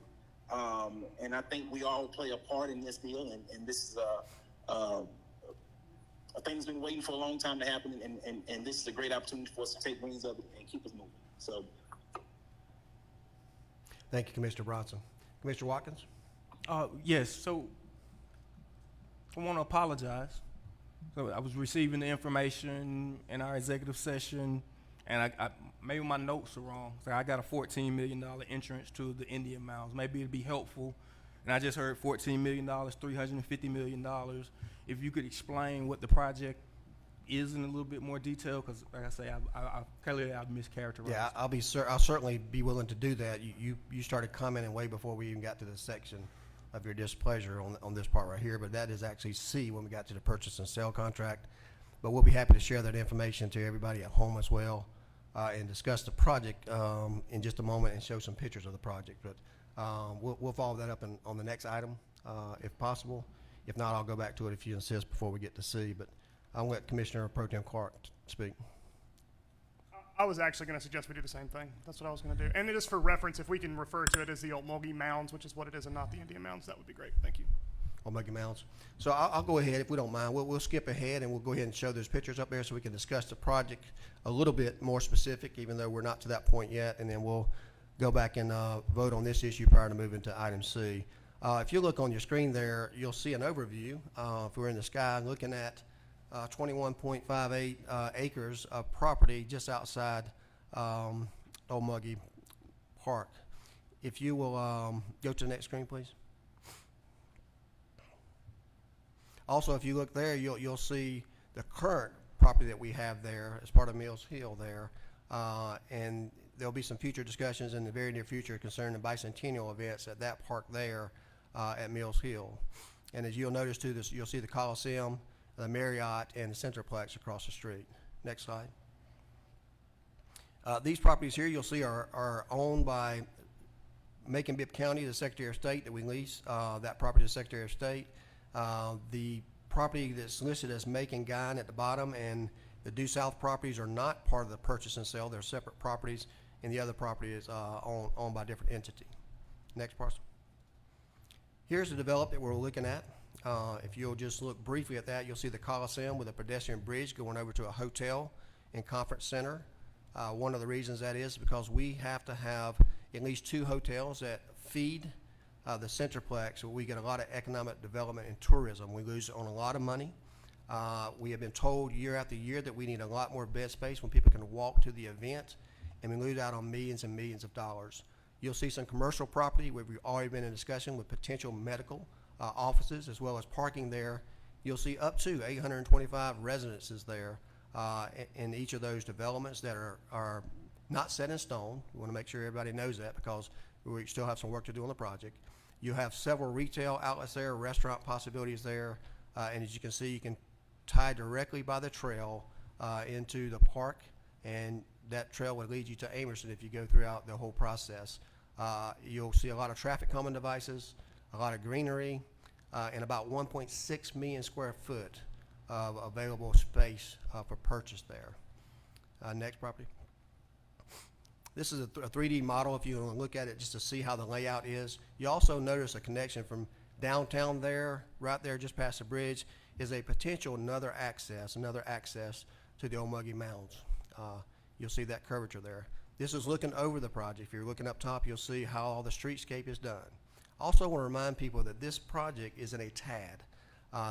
and I think we all play a part in this deal, and this is a thing that's been waiting for a long time to happen, and this is a great opportunity for us to take wings of it and keep us moving. So,
thank you, Commissioner Bronson. Commissioner Watkins?
Yes, so I want to apologize. So I was receiving the information in our executive session, and I maybe my notes are wrong. So I got a $14 million entrance to the Indian Mounds. Maybe it'd be helpful. And I just heard $14 million, $350 million. If you could explain what the project is in a little bit more detail, because like I say, clearly I've mischaracterized.
Yeah, I'll certainly be willing to do that. You started commenting way before we even got to this section of your displeasure on this part right here, but that is actually C when we got to the purchase and sale contract. But we'll be happy to share that information to everybody at home as well, and discuss the project in just a moment and show some pictures of the project. But we'll follow that up on the next item if possible. If not, I'll go back to it if you insist before we get to C. But I'll let Commissioner Pro Tem Clark speak.
I was actually going to suggest we do the same thing. That's what I was going to do. And just for reference, if we can refer to it as the Okmulgee Mounds, which is what it is, and not the Indian Mounds, that would be great. Thank you.
Okmulgee Mounds. So I'll go ahead, if we don't mind. We'll skip ahead, and we'll go ahead and show those pictures up there so we can discuss the project a little bit more specific, even though we're not to that point yet. And then we'll go back and vote on this issue prior to moving to item C. If you look on your screen there, you'll see an overview. If we're in the sky looking at 21.58 acres of property just outside Okmulgee Park. If you will go to the next screen, please. Also, if you look there, you'll see the current property that we have there as part of Mills Hill there, and there'll be some future discussions in the very near future concerning the bicentennial events at that park there at Mills Hill. And as you'll notice too, you'll see the Coliseum, the Marriott, and the Centerplex across the street. Next slide. These properties here you'll see are owned by Macon-Bibb County, the Secretary of State, that we lease that property to the Secretary of State. The property that's listed as Macon Guyan at the bottom and The due south properties are not part of the purchase and sale. They're separate properties, and the other property is owned by a different entity. Next parcel. Here's the development that we're looking at. If you'll just look briefly at that, you'll see the Coliseum with a pedestrian bridge going over to a hotel and conference center. One of the reasons that is because we have to have at least 2 hotels that feed the Centerplex, so we get a lot of economic development and tourism. We lose on a lot of money. We have been told year after year that we need a lot more bed space when people can walk to the event, and we lose out on millions and millions of dollars. You'll see some commercial property where we've already been in discussion with potential medical offices as well as parking there. You'll see up to 825 residences there in each of those developments that are not set in stone. We want to make sure everybody knows that because we still have some work to do on the project. You have several retail outlets there, restaurant possibilities there, and as you can see, you can tie directly by the trail into the park, and that trail would lead you to Amerson if you go throughout the whole process. You'll see a lot of traffic calming devices, a lot of greenery, and about 1.6 million square foot of available space for purchase there. Next property. This is a 3D model if you want to look at it just to see how the layout is. You also notice a connection from downtown there, right there just past the bridge, is a potential another access to the Old Muggy Mounds. You'll see that curvature there. This is looking over the project. If you're looking up top, you'll see how all the streetscape is done. Also want to remind people that this project is in a TAD.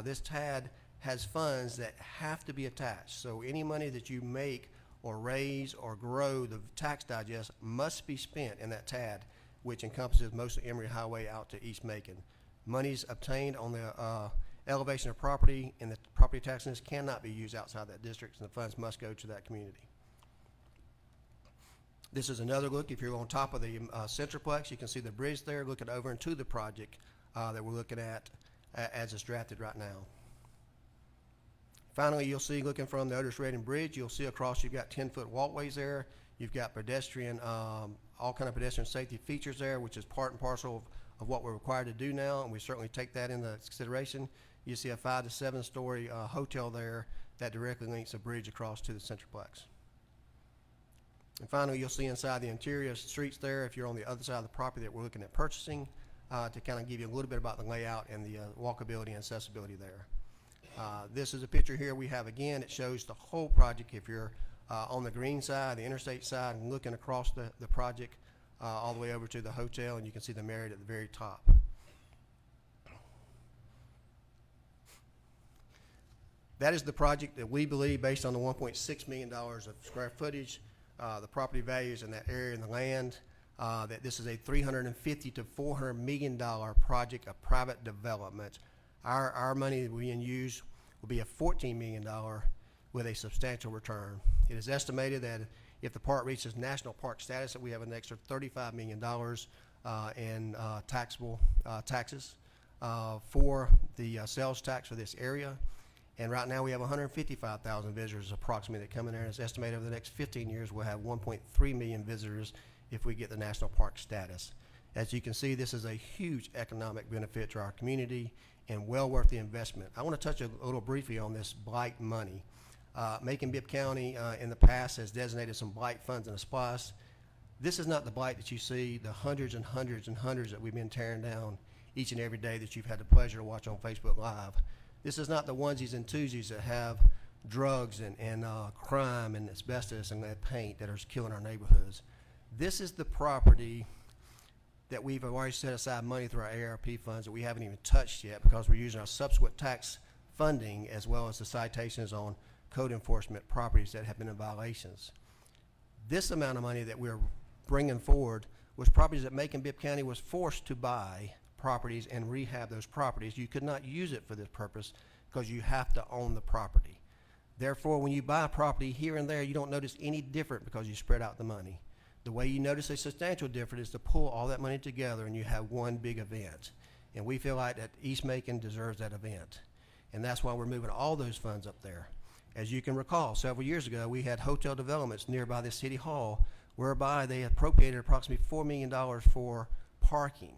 This TAD has funds that have to be attached. So any money that you make or raise or grow, the tax digest must be spent in that TAD, which encompasses most of Emory Highway out to East Macon. Monies obtained on the elevation of property and the property taxes cannot be used outside that district, and the funds must go to that community. This is another look. If you're on top of the Centerplex, you can see the bridge there looking over into the project that we're looking at as it's drafted right now. Finally, you'll see looking from the Otis Redding Bridge, you'll see across you've got 10-foot walkways there. You've got pedestrian, all kind of pedestrian safety features there, which is part and parcel of what we're required to do now, and we certainly take that into consideration. You see a 5 to 7 story hotel there that directly links the bridge across to the Centerplex. And finally, you'll see inside the interior streets there, if you're on the other side of the property that we're looking at purchasing, to kind of give you a little bit about the layout and the walkability and accessibility there. This is a picture here we have again. It shows the whole project. If you're on the green side, the interstate side, and looking across the project all the way over to the hotel, and you can see the Marriott at the very top. That is the project that we believe, based on the $1.6 million of square footage, the property values in that area and the land, that this is a $350 to $400 million project of private development. Our money that we can use will be a $14 million with a substantial return. It is estimated that if the park reaches national park status, that we have an extra $35 million in taxable taxes for the sales tax for this area. And right now we have 155,000 visitors approximately that come in there, and it's estimated over the next 15 years we'll have 1.3 million visitors if we get the national park status. As you can see, this is a huge economic benefit to our community and well worth the investment. I want to touch a little briefly on this blight money. Macon-Bibb County in the past has designated some blight funds in a SPOS. This is not the blight that you see, the hundreds and hundreds and hundreds that we've been tearing down each and every day that you've had the pleasure to watch on Facebook Live. This is not the onesies and twosies that have drugs and crime and asbestos and lead paint that are killing our neighborhoods. This is the property that we've already set aside money through our ARP funds that we haven't even touched yet because we're using our subsequent tax funding as well as the citations on code enforcement properties that have been in violations. This amount of money that we're bringing forward was properties that Macon-Bibb County was forced to buy properties and rehab those properties. You could not use it for this purpose because you have to own the property. Therefore, when you buy a property here and there, you don't notice any different because you spread out the money. The way you notice a substantial difference is to pull all that money together and you have one big event. And we feel like that East Macon deserves that event. And that's why we're moving all those funds up there. As you can recall, several years ago, we had hotel developments nearby the city hall whereby they appropriated approximately $4 million for parking.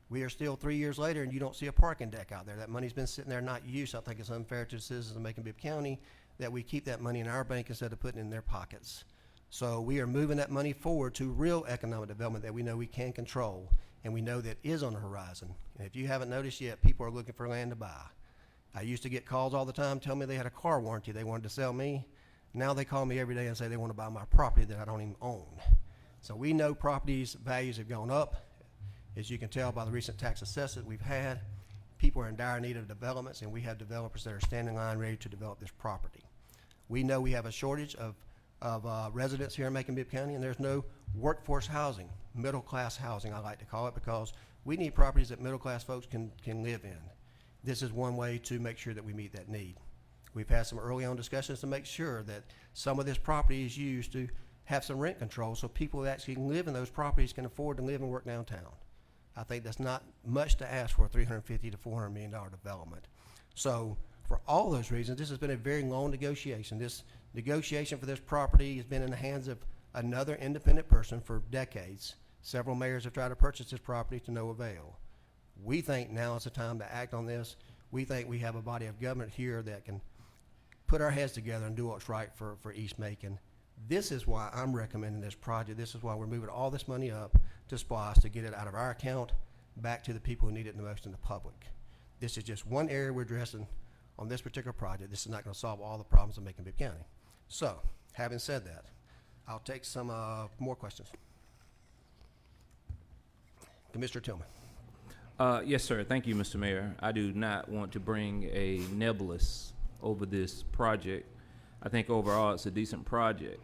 We are still 3 years later and you don't see a parking deck out there. That money's been sitting there not used. I think it's unfair to the citizens of Macon-Bibb County that we keep that money in our bank instead of putting it in their pockets. So we are moving that money forward to real economic development that we know we can control and we know that is on the horizon. And if you haven't noticed yet, people are looking for land to buy. I used to get calls all the time telling me they had a car warranty they wanted to sell me. Now they call me every day and say they want to buy my property that I don't even own. So we know properties values have gone up. As you can tell by the recent tax assessment we've had, people are in dire need of developments, and we have developers that are standing in line ready to develop this property. We know we have a shortage of residents here in Macon-Bibb County, and there's no workforce housing, middle-class housing I like to call it, because we need properties that middle-class folks can live in. This is one way to make sure that we meet that need. We've had some early on discussions to make sure that some of this property is used to have some rent control so people that actually live in those properties can afford to live and work downtown. I think that's not much to ask for a $350 to $400 million development. So for all those reasons, this has been a very long negotiation. This negotiation for this property has been in the hands of another independent person for decades. Several mayors have tried to purchase this property to no avail. We think now is the time to act on this. We think we have a body of government here that can put our heads together and do what's right for East Macon. This is why I'm recommending this project. This is why we're moving all this money up to SPOS to get it out of our account back to the people who need it the most in the public. This is just one area we're addressing on this particular project. This is not going to solve all the problems in Macon-Bibb County. So, having said that, I'll take some more questions. Commissioner Tillman.
Yes, sir. Thank you, Mr. Mayor. I do not want to bring a nebulous over this project. I think overall it's a decent project.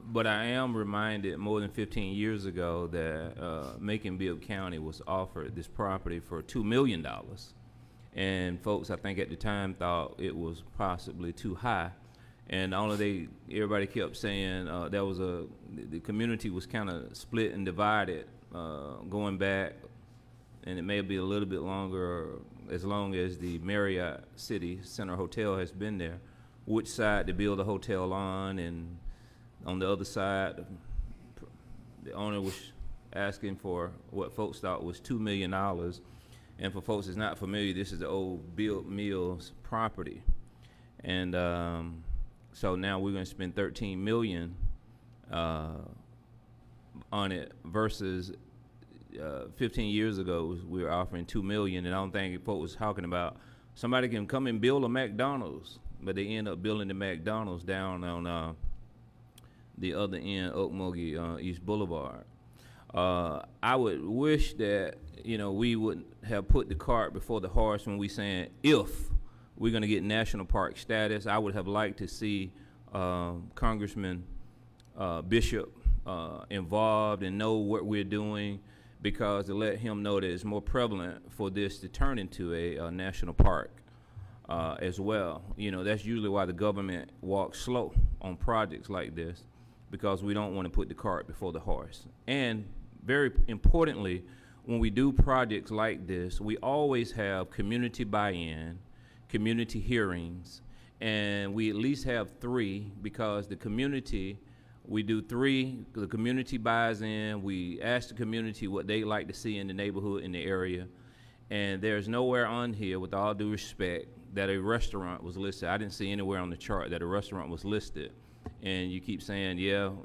But I am reminded more than 15 years ago that Macon-Bibb County was offered this property for $2 million. And folks, I think at the time, thought it was possibly too high. And everybody kept saying the community was kind of split and divided going back, and it may be a little bit longer, as long as the Marriott City Center Hotel has been there, which side to build a hotel on. And on the other side, the owner was asking for what folks thought was $2 million. And for folks that's not familiar, this is the old Bill Mills property. And so now we're going to spend $13 million on it versus 15 years ago we were offering $2 million. And I don't think folks was talking about somebody can come and build a McDonald's, but they end up building the McDonald's down on the other end, Okmulgee East Boulevard. I would wish that, we would have put the cart before the horse when we saying if we're going to get national park status. I would have liked to see Congressman Bishop involved and know what we're doing, because to let him know that it's more prevalent for this to turn into a national park as well. That's usually why the government walks slow on projects like this, because we don't want to put the cart before the horse. And very importantly, when we do projects like this, we always have community buy-in, community hearings, and we at least have 3, because the community, we do 3, the community buys in, we ask the community what they like to see in the neighborhood, in the area, and there's nowhere on here, with all due respect, that a restaurant was listed. I didn't see anywhere on the chart that a restaurant was listed. And you keep saying,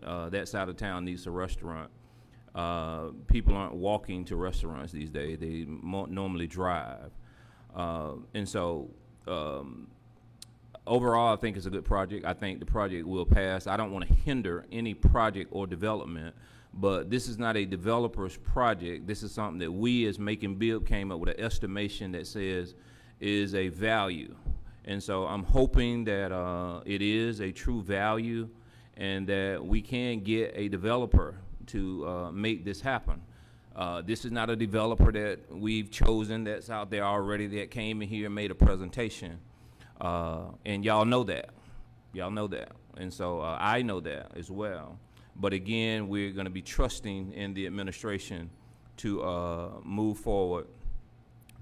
that side of town needs a restaurant. People aren't walking to restaurants these days. They normally drive. And so overall, I think it's a good project. I think the project will pass. I don't want to hinder any project or development, but this is not a developer's project. This is something that we as Macon-Bibb came up with an estimation that says is a value. And so I'm hoping that it is a true value and that we can get a developer to make this happen. This is not a developer that we've chosen that's out there already that came in here and made a presentation. And y'all know that. Y'all know that. And so I know that as well. But again, we're going to be trusting in the administration to move forward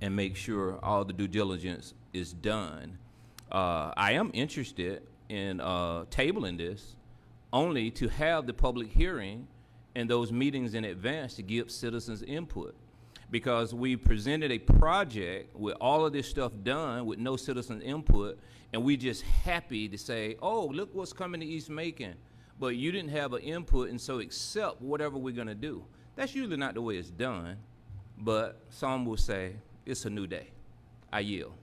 and make sure all the due diligence is done. I am interested in tabling this only to have the public hearing and those meetings in advance to give citizens input. because we presented a project with all of this stuff done with no citizen input, and we just happy to say, oh, look what's coming to East Macon. But you didn't have an input, and so accept whatever we're going to do. That's usually not the way it's done, but some will say, it's a new day. I yield.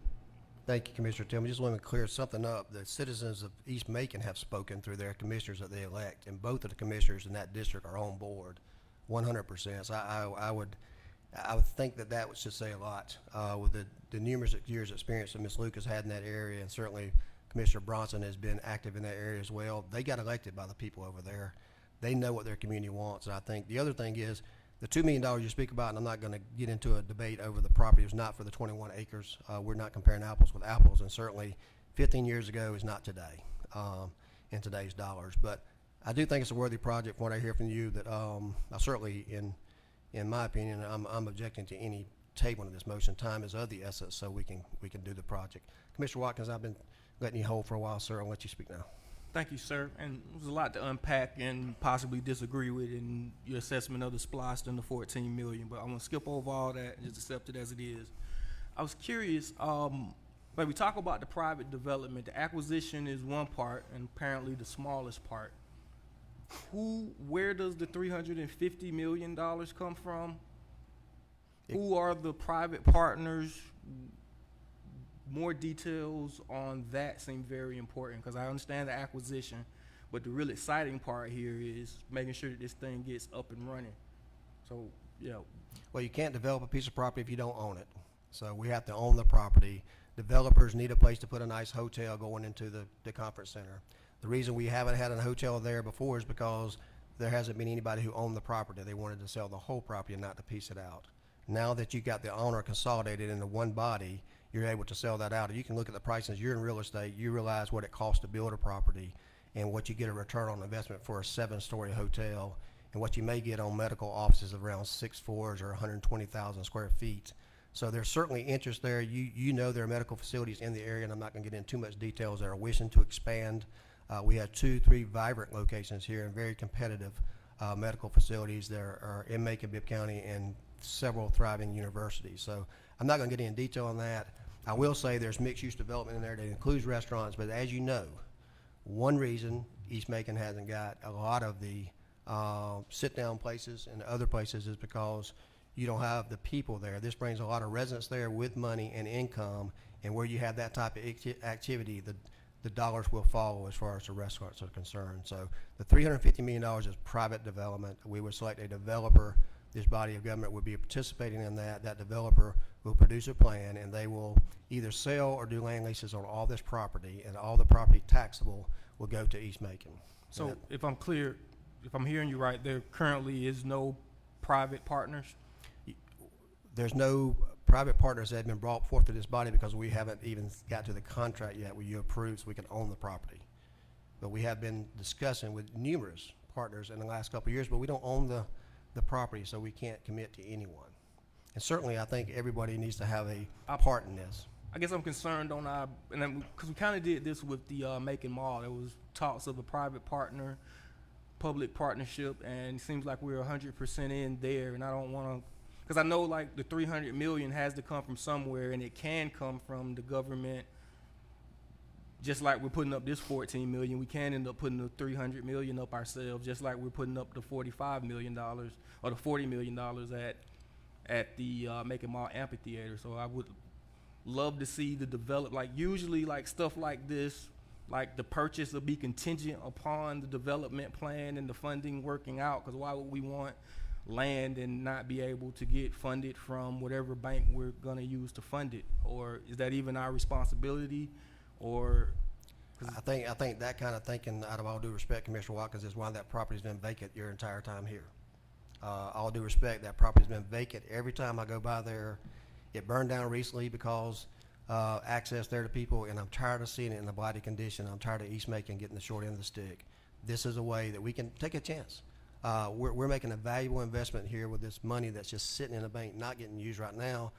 Thank you, Commissioner Tillman. Just want to clear something up. The citizens of East Macon have spoken through their commissioners that they elect, and both of the commissioners in that district are on board 100%. So I would think that should say a lot with the numerous years experience that Ms. Lucas had in that area, and certainly Commissioner Bronson has been active in that area as well. They got elected by the people over there. They know what their community wants. And I think the other thing is the $2 million you speak about, and I'm not going to get into a debate over the property. It was not for the 21 acres. We're not comparing apples with apples, and certainly 15 years ago is not today in today's dollars. But I do think it's a worthy project. From what I hear from you, that I certainly, in my opinion, I'm objecting to any tabling of this motion. Time is of the essence, so we can do the project. Commissioner Watkins, I've been letting you hold for a while, sir. I'll let you speak now.
Thank you, sir. And there's a lot to unpack and possibly disagree with in your assessment of the splosh and the 14 million, but I'm gonna skip over all that and just accept it as it is. I was curious, when we talk about the private development, the acquisition is one part and apparently the smallest part. Where does the $350 million come from? Who are the private partners? More details on that seem very important, because I understand the acquisition, but the real exciting part here is making sure that this thing gets up and running. So, yeah.
Well, you can't develop a piece of property if you don't own it. So we have to own the property. Developers need a place to put a nice hotel going into the conference center. The reason we haven't had a hotel there before is because there hasn't been anybody who owned the property. They wanted to sell the whole property and not to piece it out. Now that you got the owner consolidated into one body, you're able to sell that out. You can look at the prices. You're in real estate. You realize what it costs to build a property and what you get a return on investment for a 7-story hotel, and what you may get on medical offices of around 6 floors or 120,000 square feet. So there's certainly interest there. You know there are medical facilities in the area, and I'm not going to get into too much details, that are wishing to expand. We have 2-3 vibrant locations here and very competitive medical facilities that are in Macon-Bibb County and several thriving universities. So I'm not going to get into detail on that. I will say there's mixed-use development in there that includes restaurants, but as you know, one reason East Macon hasn't got a lot of the sit-down places and other places is because you don't have the people there. This brings a lot of residents there with money and income, and where you have that type of activity, the dollars will follow as far as the restaurants are concerned. So the $350 million is private development. We would select a developer. This body of government would be participating in that. That developer will produce a plan, and they will either sell or do land leases on all this property, and all the property taxable will go to East Macon.
So if I'm clear, if I'm hearing you right, there currently is no private partners?
There's no private partners that have been brought forth to this body because we haven't even got to the contract yet where you approve so we can own the property. But we have been discussing with numerous partners in the last couple of years, but we don't own the property, so we can't commit to anyone. And certainly I think everybody needs to have a part in this.
I guess I'm concerned on because we kind of did this with the Macon Mall. There was talks of a private partner, public partnership, and it seems like we're 100% in there, and I don't want to, because I know like the $300 million has to come from somewhere, and it can come from the government. Just like we're putting up this $14 million, we can end up putting the $300 million up ourselves, just like we're putting up the $45 million or the $40 million at the Macon Mall Amphitheater. So I would love to see the develop, like usually like stuff like this, like the purchase will be contingent upon the development plan and the funding working out, because why would we want land and not be able to get funded from whatever bank we're going to use to fund it? Or is that even our responsibility? Or
I think that kind of thinking, out of all due respect, Commissioner Watkins, is why that property's been vacant your entire time here. All due respect, that property's been vacant every time I go by there. It burned down recently because access there to people, and I'm tired of seeing it in a blighted condition. I'm tired of East Macon getting the short end of the stick. This is a way that we can take a chance. We're making a valuable investment here with this money that's just sitting in a bank, not getting used right now.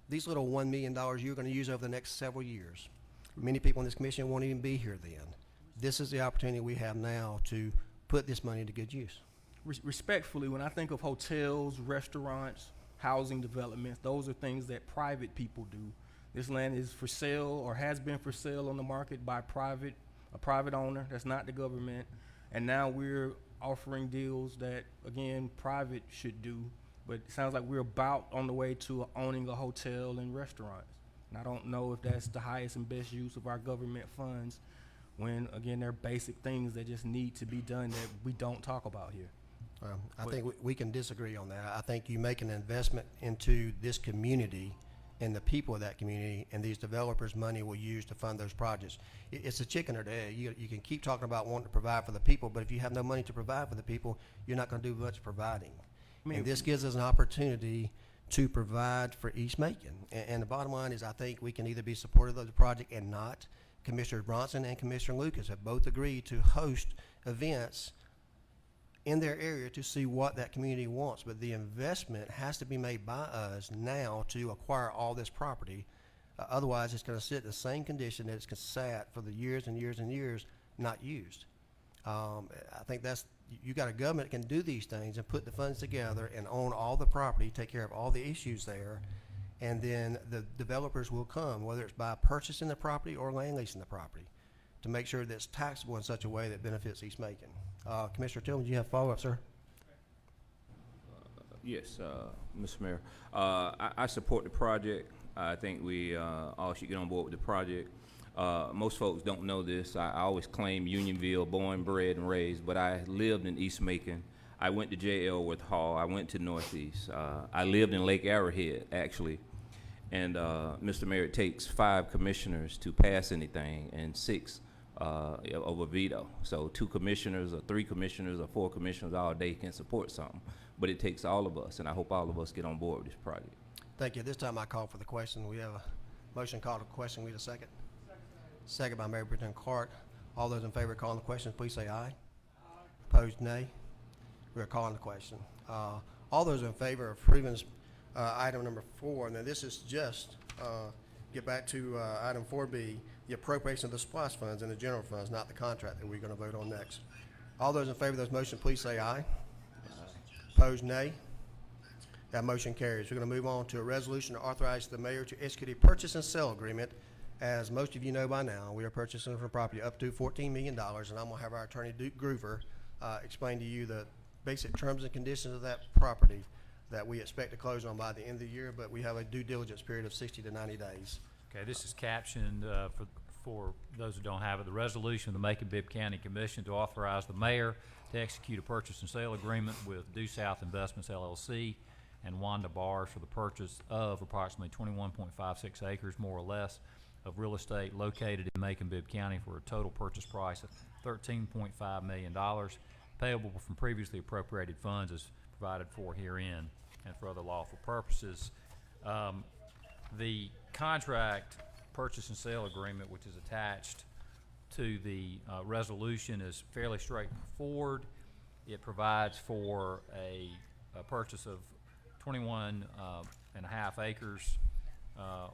These little $1 million you're going to use over the next several years. Many people in this commission won't even be here then. This is the opportunity we have now to put this money to good use.
Respectfully, when I think of hotels, restaurants, housing developments. Those are things that private people do. This land is for sale or has been for sale on the market by a private owner. That's not the government. And now we're offering deals that, again, private should do. But it sounds like we're about on the way to owning a hotel and restaurants. And I don't know if that's the highest and best use of our government funds when, again, they're basic things that just need to be done that we don't talk about here.
I think we can disagree on that. I think you make an investment into this community and the people of that community, and these developers' money will use to fund those projects. It's a chicken or the egg. You can keep talking about wanting to provide for the people, but if you have no money to provide for the people, you're not going to do much providing. And this gives us an opportunity to provide for East Macon. And the bottom line is I think we can either be supportive of the project and not. Commissioner Bronson and Commissioner Lucas have both agreed to host events in their area to see what that community wants. But the investment has to be made by us now to acquire all this property. Otherwise, it's going to sit in the same condition that it's sat for the years and years and years not used. I think you got a government that can do these things and put the funds together and own all the property, take care of all the issues there, and then the developers will come, whether it's by purchasing the property or land leasing the property, to make sure that it's taxable in such a way that benefits East Macon. Commissioner Tillman, do you have follow-up, sir?
Yes, Mr. Mayor. I support the project. I think we all should get on board with the project. Most folks don't know this. I always claim Unionville, born, bred, and raised, but I lived in East Macon. I went to J. Elworth Hall. I went to Northeast. I lived in Lake Arrowhead, actually. And, Mr. Mayor, it takes 5 commissioners to pass anything and 6 over veto. So 2 commissioners or 3 commissioners or 4 commissioners all day can support something. But it takes all of us, and I hope all of us get on board with this project.
Thank you. This time I call for the question. We have a motion called to question. We need a second. Second by Mayor Pro Tem Clark. All those in favor of calling the question, please say aye. Opposed, nay. We are calling the question. All those in favor of approving item number 4, now this is just, get back to item 4B, the appropriation of the SPLOST funds and the general funds, not the contract that we're going to vote on next. All those in favor of those motions, please say aye. Opposed, nay. That motion carries. We're going to move on to a resolution to authorize the mayor to execute a purchase and sale agreement. As most of you know by now, we are purchasing from property up to $14 million, and I'm going to have our attorney, Duke Groover, explain to you the basic terms and conditions of that property that we expect to close on by the end of the year, but we have a due diligence period of 60 to 90 days.
Okay, this is captioned for those who don't have it, the resolution of the Macon-Bibb County Commission to authorize the mayor to execute a purchase and sale agreement with Due South Investments LLC and Wanda Bars for the purchase of approximately 21.56 acres, more or less, of real estate located in Macon-Bibb County for a total purchase price of $13.5 million, payable from previously appropriated funds as provided for herein and for other lawful purposes. The contract purchase and sale agreement, which is attached to the resolution, is fairly straightforward. It provides for a purchase of 21 and a half acres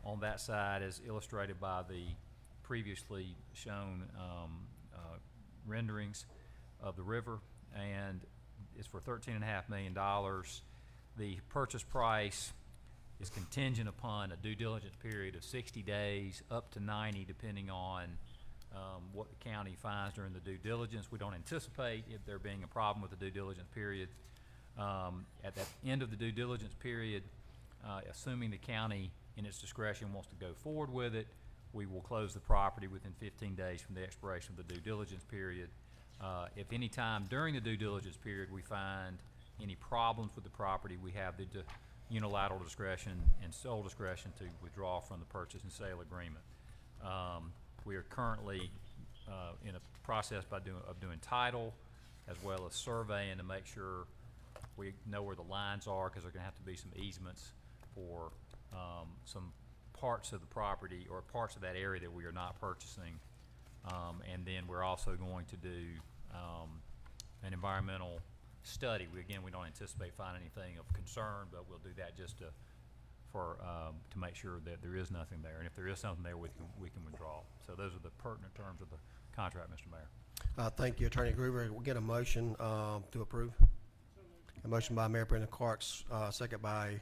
on that side, as illustrated by the previously shown renderings of the river, and it's for $13.5 million. The purchase price is contingent upon a due diligence period of 60 days up to 90, depending on what the county finds during the due diligence. We don't anticipate if there being a problem with the due diligence period. At the end of the due diligence period, assuming the county in its discretion wants to go forward with it, we will close the property within 15 days from the expiration of the due diligence period. If any time during the due diligence period we find any problems with the property, we have the unilateral discretion and sole discretion to withdraw from the purchase and sale agreement. We are currently in a process of doing title as well as surveying to make sure we know where the lines are, because there are going to have to be some easements for some parts of the property or parts of that area that we are not purchasing. And then we're also going to do an environmental study. We don't anticipate finding anything of concern, but we'll do that just to make sure that there is nothing there. And if there is something there, we can withdraw. So those are the pertinent terms of the contract, Mr. Mayor.
Thank you, Attorney Groover. We'll get a motion to approve. A motion by Mayor Brendan Clark, second by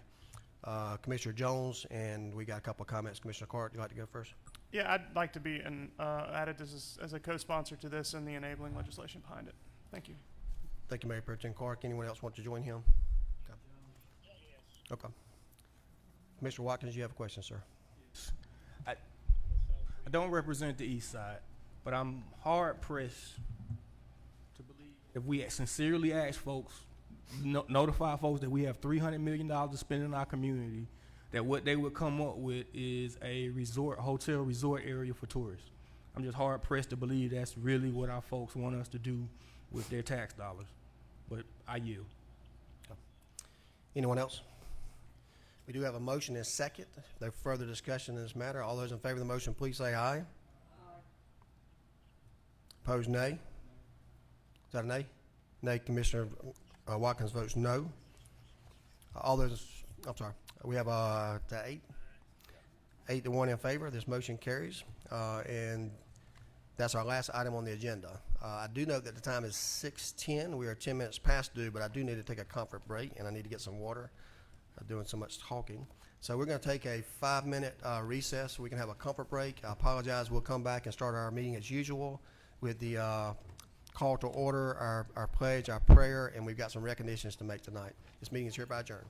Commissioner Jones, and we got a couple of comments. Commissioner Clark, you like to go first?
Yeah, I'd like to be added as a co-sponsor to this and the enabling legislation behind it. Thank you.
Thank you, Mayor Pro Tem Clark. Anyone else want to join him? Okay. Commissioner Watkins, you have a question, sir.
I don't represent the east side, but I'm hard pressed to believe if we sincerely ask folks, notify folks that we have $300 million to spend in our community, that what they would come up with is a hotel resort area for tourists. I'm just hard pressed to believe that's really what our folks want us to do with their tax dollars. But I yield.
Anyone else? We do have a motion and a second. No further discussion in this matter. All those in favor of the motion, please say aye. Aye. Opposed, nay. Is that a nay? Nay. Commissioner Watkins votes no. All those, I'm sorry. We have to 8-1 in favor. This motion carries. And that's our last item on the agenda. I do note that the time is 6:10. We are 10 minutes past due, but I do need to take a comfort break, and I need to get some water. Doing so much talking. So we're going to take a 5-minute recess so we can have a comfort break. I apologize. We'll come back and start our meeting as usual with the call to order, our pledge, our prayer, and we've got some recognitions to make tonight. This meeting is hereby adjourned.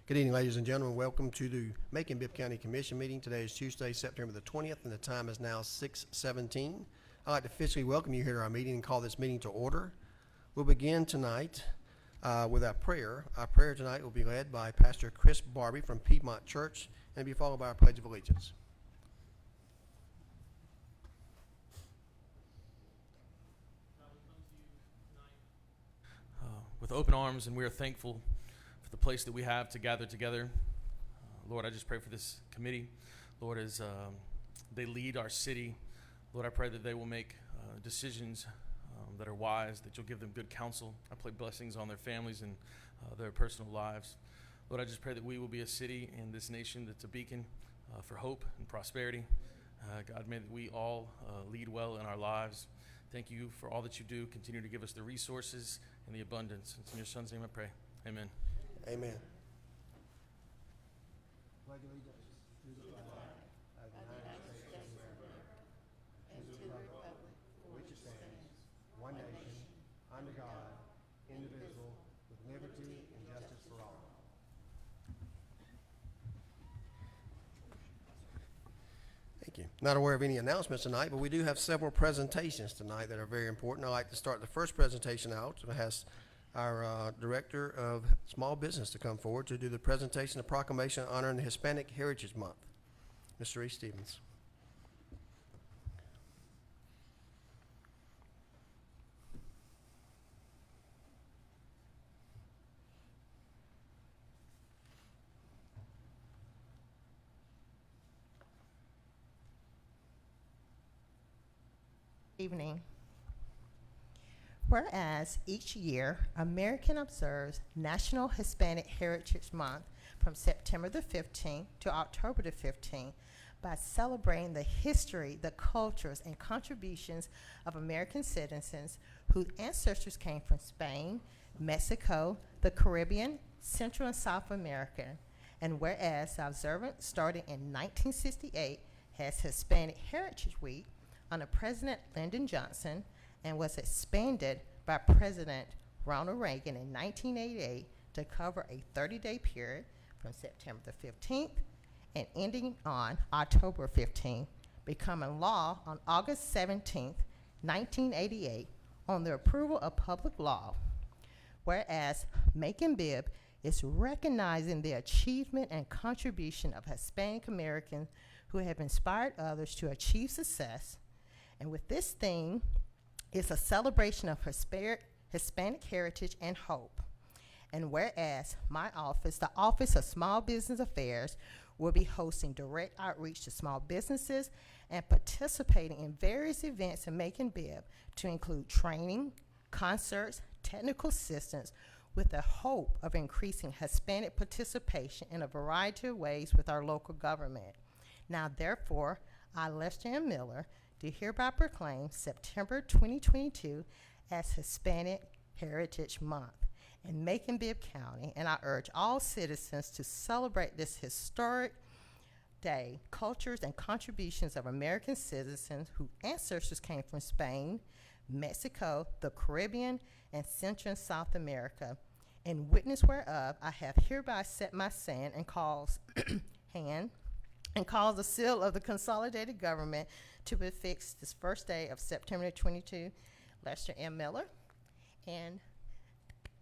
Good evening, ladies and gentlemen. Welcome to the Macon-Bibb County Commission meeting. Today is Tuesday, September the 20th, and the time is now 6:17. I'd like to officially welcome you here to our meeting and call this meeting to order. We'll begin tonight with our prayer. Our prayer tonight will be led by Pastor Chris Barbie from Piedmont Church and be followed by our Pledge of Allegiance.
With open arms, and we are thankful for the place that we have to gather together. Lord, I just pray for this committee. Lord, as they lead our city, Lord, I pray that they will make decisions that are wise, that you'll give them good counsel. I pray blessings on their families and their personal lives. Lord, I just pray that we will be a city in this nation that's a beacon for hope and prosperity. God, may that we all lead well in our lives. Thank you for all that you do. Continue to give us the resources and the abundance. It's in your Son's name I pray. Amen.
Amen. One nation, under God, indivisible, with liberty and justice for all. Thank you. Not aware of any announcements tonight, but we do have several presentations tonight that are very important. I'd like to start the first presentation out. It has our Director of Small Business to come forward to do the presentation of proclamation honoring the Hispanic Heritage Month. Mr. Reese Stevens.
Evening. Whereas each year, American observes National Hispanic Heritage Month from September the 15th to October the 15th by celebrating the history, the cultures, and contributions of American citizens whose ancestors came from Spain, Mexico, the Caribbean, Central and South America. And whereas the observance started in 1968 has Hispanic Heritage Week under President Lyndon Johnson and was expanded by President Ronald Reagan in 1988 to cover a 30-day period from September the 15th and ending on October 15th, becoming law on August 17th, 1988, on the approval of public law. Whereas Macon-Bibb is recognizing the achievement and contribution of Hispanic Americans who have inspired others to achieve success. And with this theme, it's a celebration of Hispanic heritage and hope. And whereas my office, the Office of Small Business Affairs, will be hosting direct outreach to small businesses and participating in various events in Macon-Bibb to include training, concerts, technical assistance, with the hope of increasing Hispanic participation in a variety of ways with our local government. Now, therefore, I, Lester M. Miller, do hereby proclaim September 2022 as Hispanic Heritage Month in Macon-Bibb County, and I urge all citizens to celebrate this historic day, cultures and contributions of American citizens whose ancestors came from Spain, Mexico, the Caribbean, and Central and South America, in witness whereof I have hereby set my hand and cause the seal of the consolidated government to be fixed this first day of September 22, Lester M. Miller, and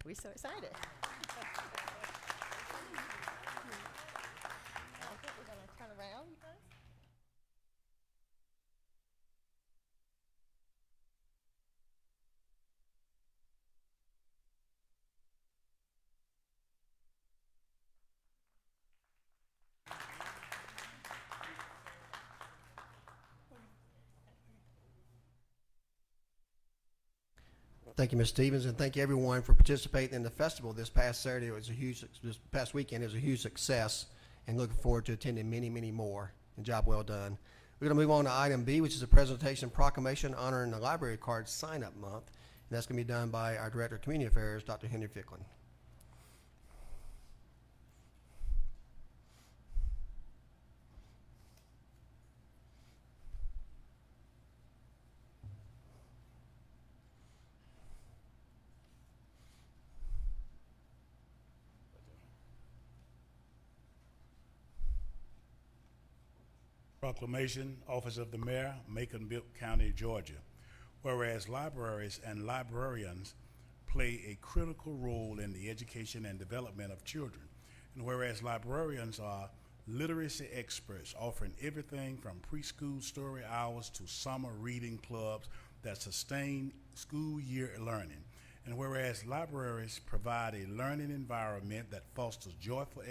we're so excited. We're going to turn around, you guys.
Thank you, Ms. Stevens, and thank you everyone for participating in the festival this past Saturday. It was this past weekend. It was a huge success, and looking forward to attending many, many more. And job well done. We're going to move on to item B, which is a presentation proclamation honoring the library card sign-up month, and that's going to be done by our Director of Community Affairs, Dr. Henry Ficklin.
Proclamation, Office of the Mayor, Macon-Bibb County, Georgia. Whereas libraries and librarians play a critical role in the education and development of children. And whereas librarians are literacy experts offering everything from preschool story hours to summer reading clubs that sustain school year learning. And whereas libraries provide a learning environment that fosters joyful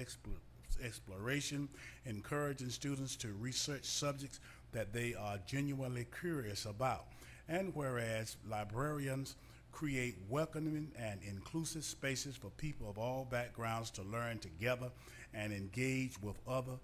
exploration, encouraging students to research subjects that they are genuinely curious about. And whereas librarians create welcoming and inclusive spaces for people of all backgrounds to learn together and engage with other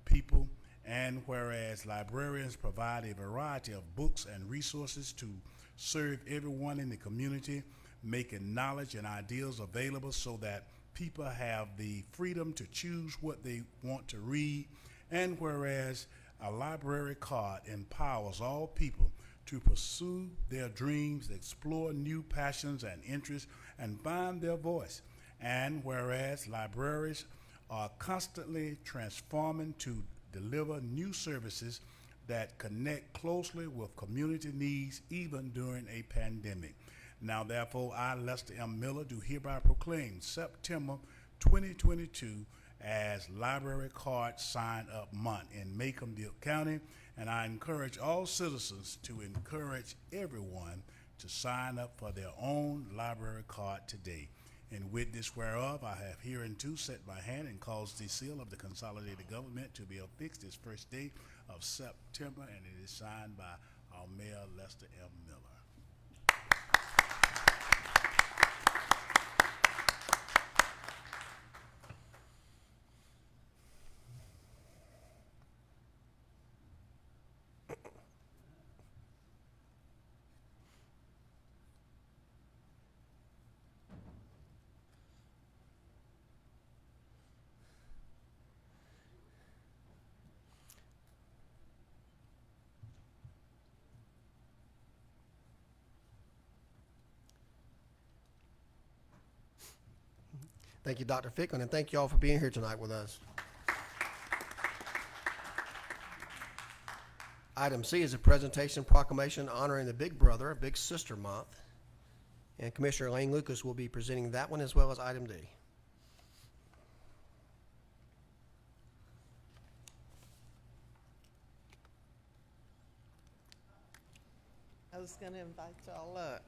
people. And whereas librarians provide a variety of books and resources to serve everyone in the community, making knowledge and ideas available so that people have the freedom to choose what they want to read. And whereas a library card empowers all people to pursue their dreams, explore new passions and interests, and find their voice. And whereas libraries are constantly transforming to deliver new services that connect closely with community needs even during a pandemic. Now therefore, I, Lester M. Miller, do hereby proclaim September 2022 as Library Card Sign Up Month in Macon-Bibb County, and I encourage all citizens to encourage everyone to sign up for their own library card today. And with this whereof, I have hereunto set my hand and caused the seal of the consolidated government to be affixed this first day of September, and it is signed by our Mayor, Lester M. Miller.
Thank you, Dr. Ficklin, and thank you all for being here tonight with us. Item C is a presentation proclamation honoring the Big Brother, Big Sister Month. And Commissioner Lane Lucas will be presenting that one as well as item D.
I was going to invite y'all up.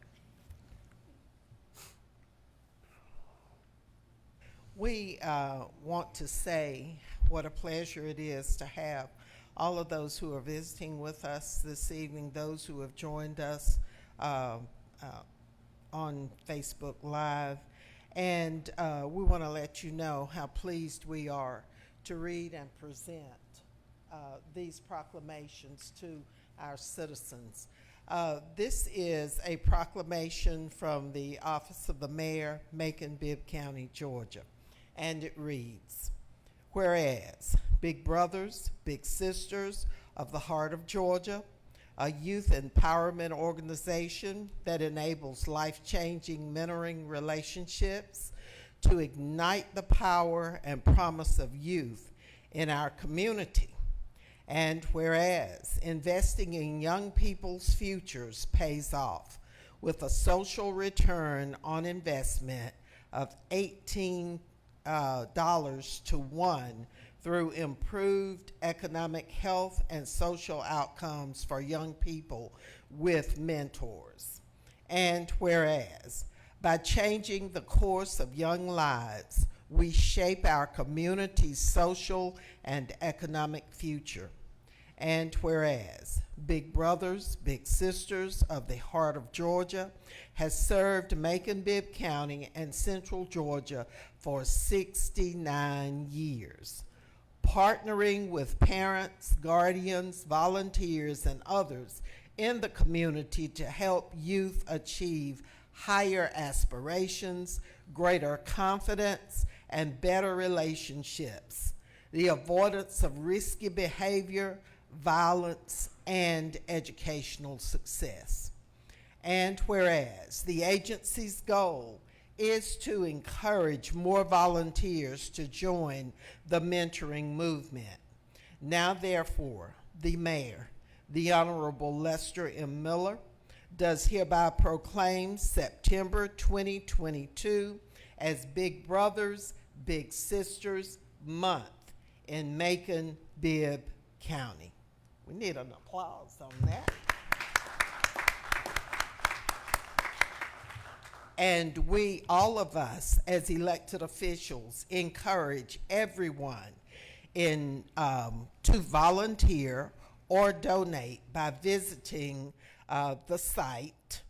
We want to say what a pleasure it is to have all of those who are visiting with us this evening, those who have joined us on Facebook Live. And we want to let you know how pleased we are to read and present these proclamations to our citizens. This is a proclamation from the Office of the Mayor, Macon-Bibb County, Georgia. And it reads, whereas Big Brothers, Big Sisters of the Heart of Georgia, a youth empowerment organization that enables life-changing mentoring relationships to ignite the power and promise of youth in our community. And whereas investing in young people's futures pays off with a social return on investment of $18 to 1 through improved economic health and social outcomes for young people with mentors. And whereas by changing the course of young lives, we shape our community's social and economic future. And whereas Big Brothers, Big Sisters of the Heart of Georgia has served Macon-Bibb County and Central Georgia for 69 years, partnering with parents, guardians, volunteers, and others in the community to help youth achieve higher aspirations, greater confidence, and better relationships, the avoidance of risky behavior, violence, and educational success. And whereas the agency's goal is to encourage more volunteers to join the mentoring movement. Now therefore, the mayor, the Honorable Lester M. Miller, does hereby proclaim September 2022 as Big Brothers, Big Sisters Month in Macon-Bibb County. We need an applause on that. And we, all of us as elected officials, encourage everyone to volunteer or donate by visiting the site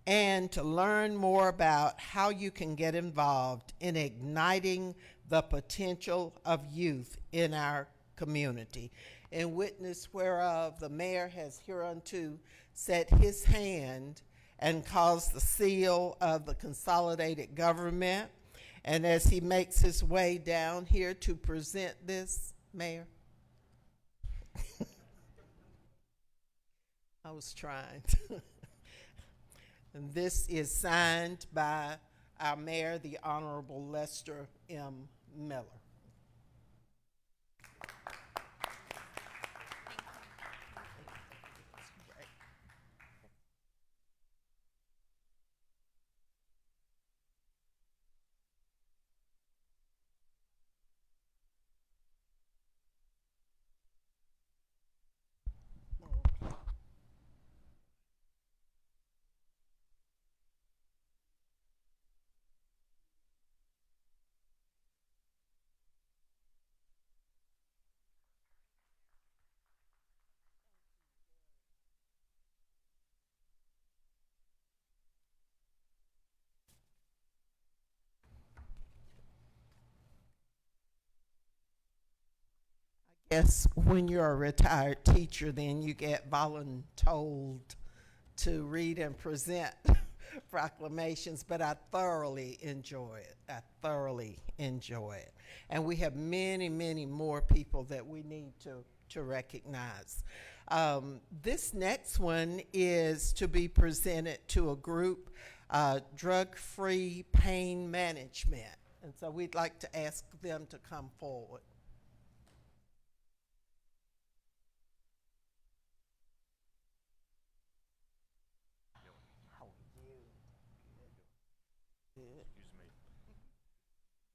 and to learn more about how you can get involved in igniting the potential of youth in our community. In witness whereof the mayor has hereunto set his hand and caused the seal of the consolidated government. And as he makes his way down here to present this, Mayor, I was trying. And this is signed by our mayor, the Honorable Lester M. Miller. Yes, when you're a retired teacher, then you get voluntold to read and present proclamations, but I thoroughly enjoy it. I thoroughly enjoy it. And we have many, many more people that we need to recognize. This next one is to be presented to a group, Drug-Free Pain Management. And so we'd like to ask them to come forward.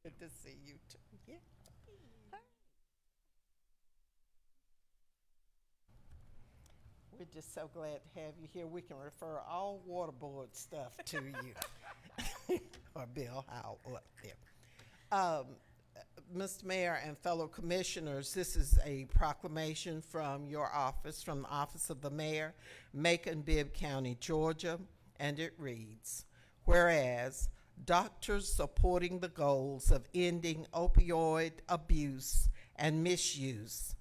Good to see you too. Yeah. We're just so glad to have you here. We can refer all water board stuff to you. Or Bill Howell up there. Mr. Mayor and fellow commissioners, this is a proclamation from your office, from the Office of the Mayor, Macon-Bibb County, Georgia, and it reads, whereas doctors supporting the goals of ending opioid abuse and misuse,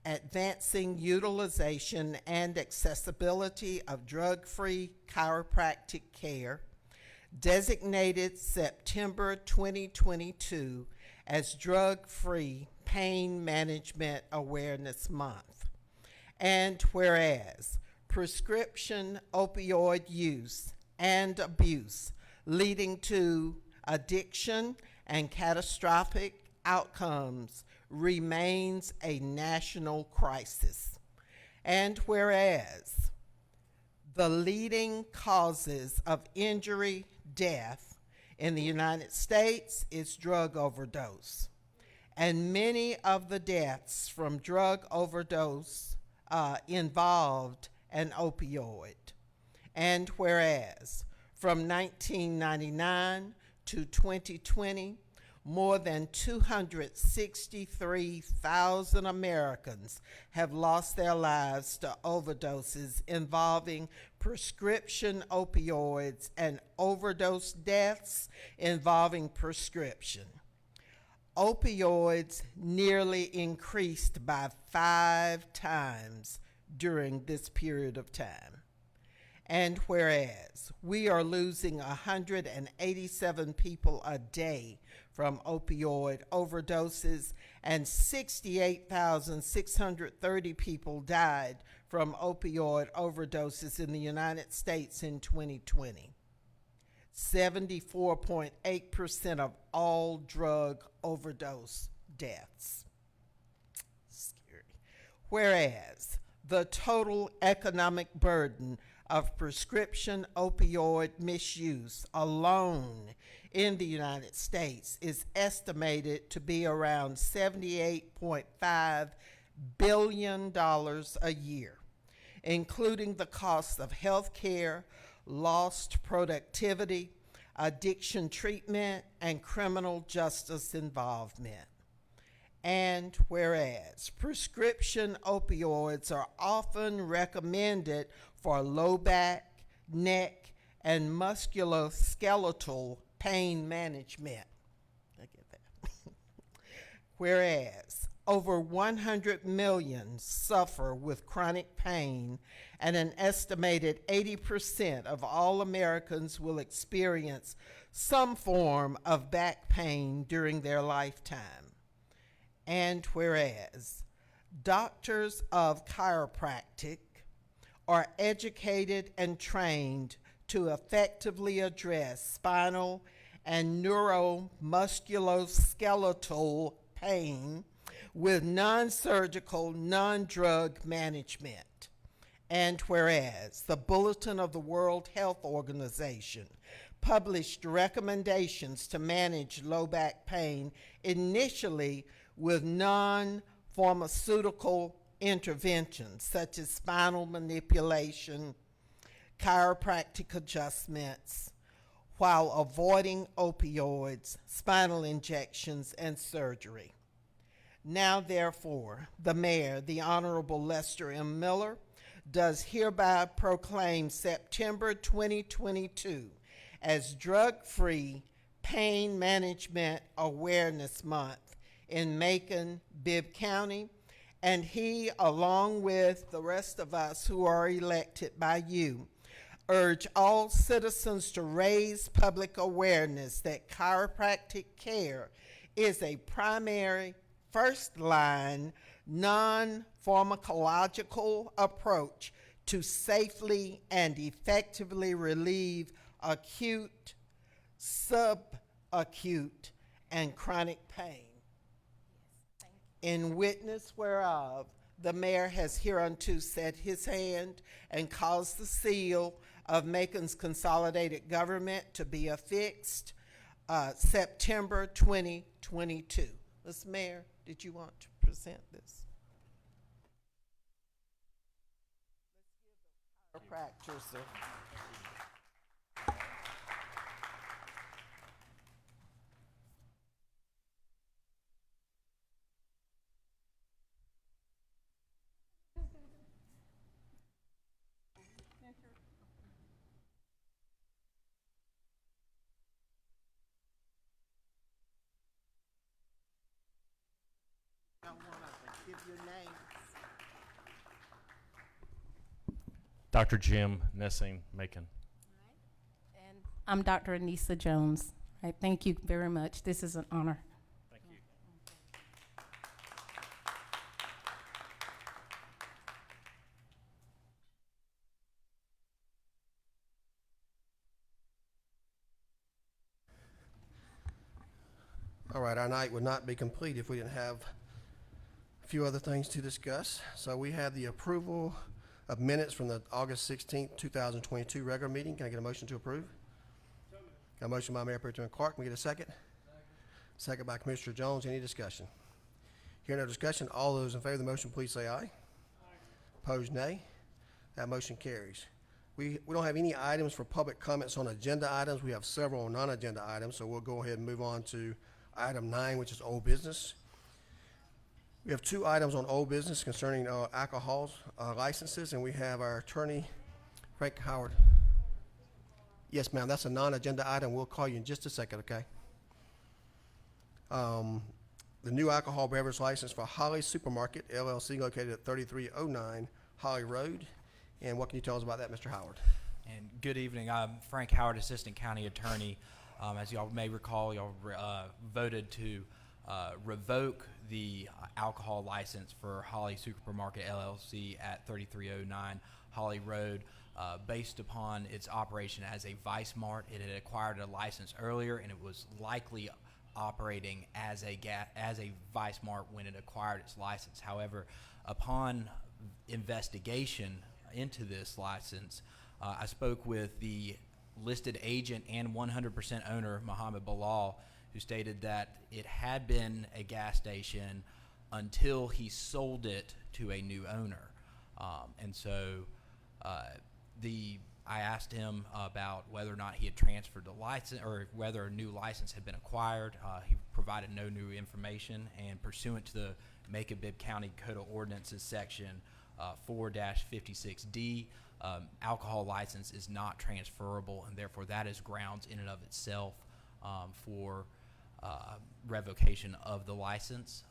advancing utilization and accessibility of drug-free chiropractic care, designated September 2022 as Drug-Free Pain Management Awareness Month. And whereas prescription opioid use and abuse leading to addiction and catastrophic outcomes remains a national crisis. And whereas the leading causes of injury, death in the United States is drug overdose. And many of the deaths from drug overdose involved an opioid. And whereas from 1999 to 2020, more than 263,000 Americans have lost their lives to overdoses involving prescription opioids and overdose deaths involving prescription. Opioids nearly increased by 5 times during this period of time. And whereas we are losing 187 people a day from opioid overdoses and 68,630 people died from opioid overdoses in the United States in 2020. 74.8% of all drug overdose deaths. Scary. Whereas the total economic burden of prescription opioid misuse alone in the United States is estimated to be around $78.5 billion a year, including the cost of health care, lost productivity, addiction treatment, and criminal justice involvement. And whereas prescription opioids are often recommended for low back, neck, and musculoskeletal pain management. I get that. Whereas over 100 million suffer with chronic pain, and an estimated 80% of all Americans will experience some form of back pain during their lifetime. And whereas doctors of chiropractic are educated and trained to effectively address spinal and neuromusculoskeletal pain with non-surgical, non-drug management. And whereas the Bulletin of the World Health Organization published recommendations to manage low back pain initially with non-pharmaceutical interventions such as spinal manipulation, chiropractic adjustments, while avoiding opioids, spinal injections, and surgery. Now, therefore, the Mayor, the Honorable Lester M. Miller, does hereby proclaim September 2022 as Drug-Free Pain Management Awareness Month in Macon-Bibb County, and he, along with the rest of us who are elected by you, urge all citizens to raise public awareness that chiropractic care is a primary, first-line, non-pharmacological approach to safely and effectively relieve acute, subacute, and chronic pain. In witness whereof, the Mayor has hereunto set his hand and caused the seal of Macon's consolidated government to be affixed September 2022. Mr. Mayor, did you want to present this? Let's give the chiropractors a give your names.
Dr. Jim Nessing, Macon.
And I'm Dr. Anissa Jones. Right, thank you very much. This is an honor.
Thank you.
All right, our night would not be complete if we didn't have a few other things to discuss. So we have the approval of minutes from the August 16th, 2022 regular meeting. Can I get a motion to approve? Got a motion by Mayor Pro Tem Clark. Can we get a second? Second by Commissioner Jones. Any discussion? Hearing no discussion, all those in favor of the motion, please say aye. Opposed, nay. That motion carries. We don't have any items for public comments on agenda items. We have several non-agenda items, so we'll go ahead and move on to item 9, which is old business. We have 2 items on old business concerning alcohol licenses, and we have our attorney, Frank Howard. Yes, ma'am, that's a non-agenda item. We'll call you in just a second, okay? The new alcohol beverage license for Holly Supermarket, LLC, located at 3309 Holly Road. And what can you tell us about that, Mr. Howard?
And good evening. I'm Frank Howard, Assistant County Attorney. As y'all may recall, y'all voted to revoke the alcohol license for Holly Supermarket LLC at 3309 Holly Road based upon its operation as a Vice Mart. It had acquired a license earlier, and it was likely operating as a Vice Mart when it acquired its license. However, upon investigation into this license, I spoke with the listed agent and 100% owner, Mohammed Bilal, who stated that it had been a gas station until he sold it to a new owner. And so I asked him about whether or not he had transferred the license or whether a new license had been acquired. He provided no new information, and pursuant to the Macon-Bibb County Code of Ordinances section 4-56D, alcohol license is not transferable, and therefore that is grounds in and of itself for revocation of the license.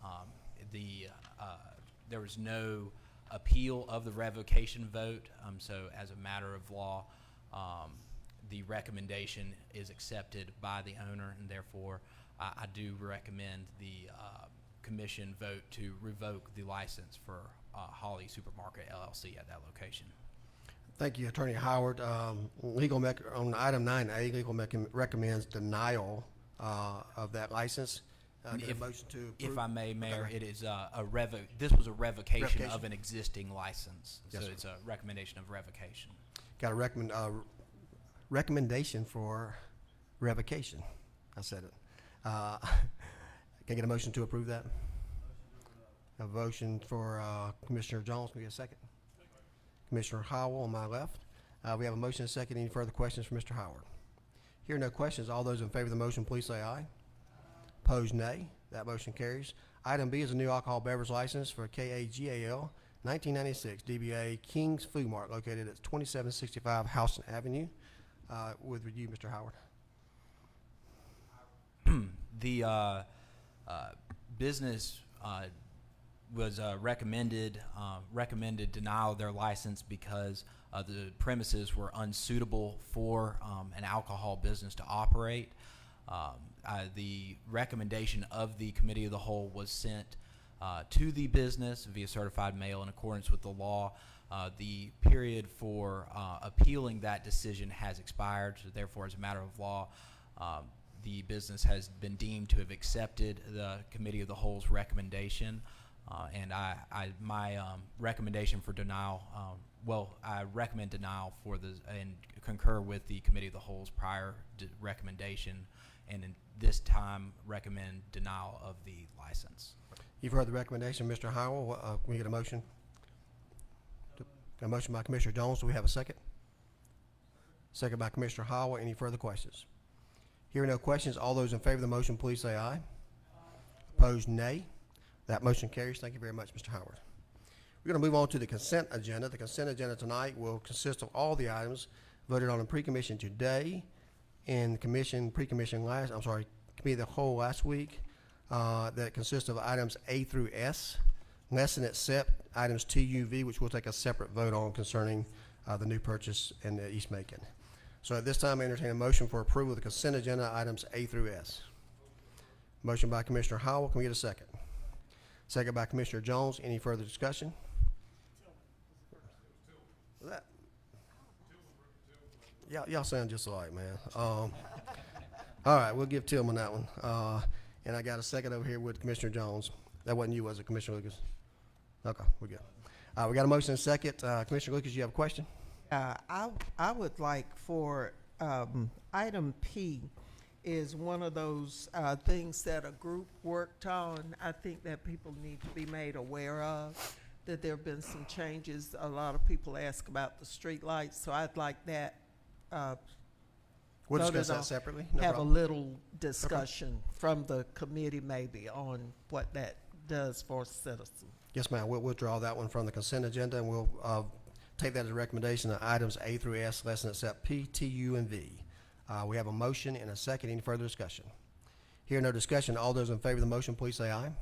There was no appeal of the revocation vote, so as a matter of law, the recommendation is accepted by the owner, and therefore I do recommend the commission vote to revoke the license for Holly Supermarket LLC at that location.
Thank you, Attorney Howard. On item 9A, legal recommends denial of that license. Get a motion to approve.
If I may, Mayor,
Okay.
it is this was a revocation of an existing license,
Yes,
so
sir.
it's a recommendation of revocation.
Got a recommendation for revocation. I said it. Can I get a motion to approve that? A motion for Commissioner Jones. Can we get a second? Commissioner Howell on my left. We have a motion and a second. Any further questions for Mr. Howard? Hearing no questions, all those in favor of the motion, please say aye. Opposed, nay. That motion carries. Item B is a new alcohol beverage license for KAGAL 1996 DBA King's Food Mart located at 2765 Houston Avenue. With you, Mr. Howard.
The business was recommended denial of their license because the premises were unsuitable for an alcohol business to operate. The recommendation of the Committee of the Whole was sent to the business via certified mail in accordance with the law. The period for appealing that decision has expired, so therefore, as a matter of law, the business has been deemed to have accepted the Committee of the Whole's recommendation, and my recommendation for denial. I recommend denial and concur with the Committee of the Whole's prior recommendation, and in this time recommend denial of the license.
You've heard the recommendation, Mr. Howell. Can we get a motion? A motion by Commissioner Jones. Do we have a second? Second by Commissioner Howell. Any further questions? Hearing no questions, all those in favor of the motion, please say aye. Opposed, nay. That motion carries. Thank you very much, Mr. Howard. We're going to move on to the consent agenda. The consent agenda tonight will consist of all the items voted on in pre-commission today and committee of the whole last week, that consists of items A through S, less and except items T, U, V, which we'll take a separate vote on concerning the new purchase in East Macon. So at this time, I entertain a motion for approval of the consent agenda items A through S. Motion by Commissioner Howell. Can we get a second? Second by Commissioner Jones. Any further discussion? Y'all sound just alike, man. All right, we'll give Tillman that one. And I got a second over here with Commissioner Jones. That wasn't you, was it, Commissioner Lucas? Okay, we're good. We got a motion and a second. Commissioner Lucas, you have a question?
I would like for item P is one of those things that a group worked on. I think that people need to be made aware of, that there have been some changes. A lot of people ask about the street lights, so I'd like that.
We'll discuss that separately. No
have
problem.
a little discussion from the committee maybe on what that does for citizens.
Yes, ma'am. We'll withdraw that one from the consent agenda, and we'll take that as a recommendation of items A through S, less than except P, T, U, and V. We have a motion and a second. Any further discussion? Hearing no discussion, all those in favor of the motion, please say aye.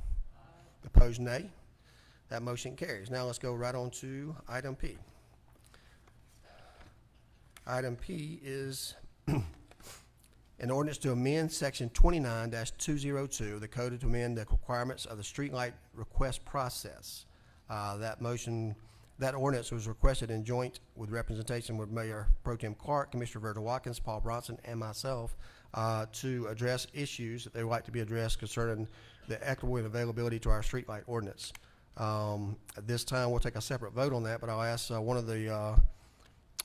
Opposed, nay. That motion carries. Now let's go right on to item P. Item P is an ordinance to amend section 29-202 of the code to amend the requirements of the streetlight request process. That ordinance was requested in joint with representation with Mayor Pro Tem Clark, Commissioner Virgil Watkins, Paul Bronson, and myself to address issues that they would like to be addressed concerning the equitable and availability to our streetlight ordinance. At this time, we'll take a separate vote on that, but I'll ask one of the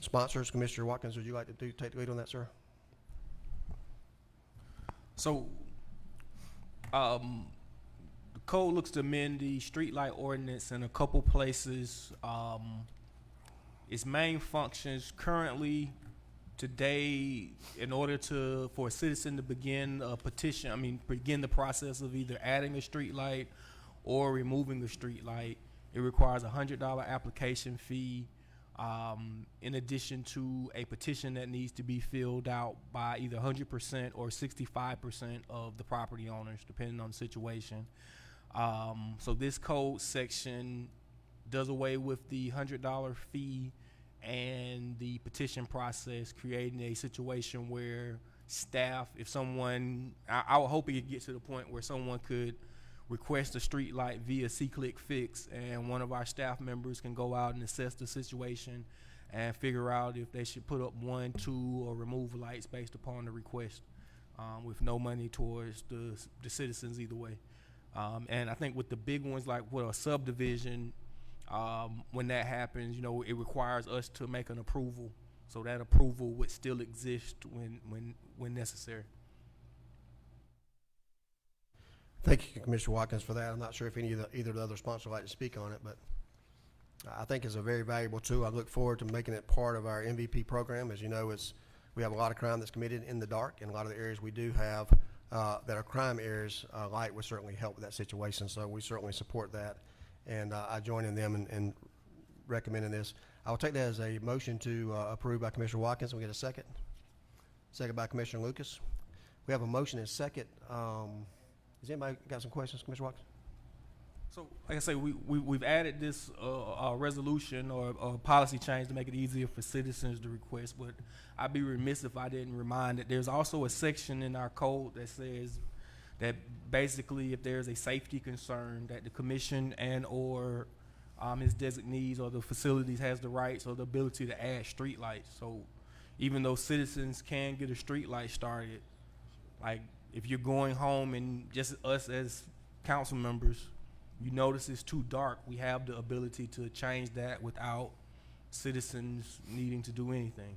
sponsors, Commissioner Watkins, would you like to take the lead on that, sir?
So, the code looks to amend the streetlight ordinance in a couple places. Its main functions currently today, in order for a citizen to begin a petition, begin the process of either adding a streetlight or removing a streetlight, it requires a $100 application fee, in addition to a petition that needs to be filled out by either 100% or 65% of the property owners, depending on the situation. So this code section does away with the $100 fee and the petition process, creating a situation where staff, if someone, I would hope it could get to the point where someone could request a street light via C-Click Fix, and one of our staff members can go out and assess the situation and figure out if they should put up 1, 2, or remove lights based upon the request, with no money towards the citizens either way. And I think with the big ones, like with a subdivision, when that happens, it requires us to make an approval. So that approval would still exist when necessary.
Thank you, Commissioner Watkins, for that. I'm not sure if either of the other sponsors would like to speak on it, but I think it's a very valuable tool. I look forward to making it part of our MVP program. As you know, we have a lot of crime that's committed in the dark, and a lot of the areas we do have that are crime areas, light would certainly help with that situation. So we certainly support that, and I join in them in recommending this. I will take that as a motion to approve by Commissioner Watkins. We get a second. Second by Commissioner Lucas. We have a motion and second. Has anybody got some questions, Commissioner Watkins?
So, like I say, we've added this resolution or policy change to make it easier for citizens to request, but I'd be remiss if I didn't remind that there's also a section in our code that says that basically if there's a safety concern, that the commission and or its designees or the facilities has the rights or the ability to add street lights. So even though citizens can get a street light started, like if you're going home and just us as council members, you notice it's too dark, we have the ability to change that without citizens needing to do anything.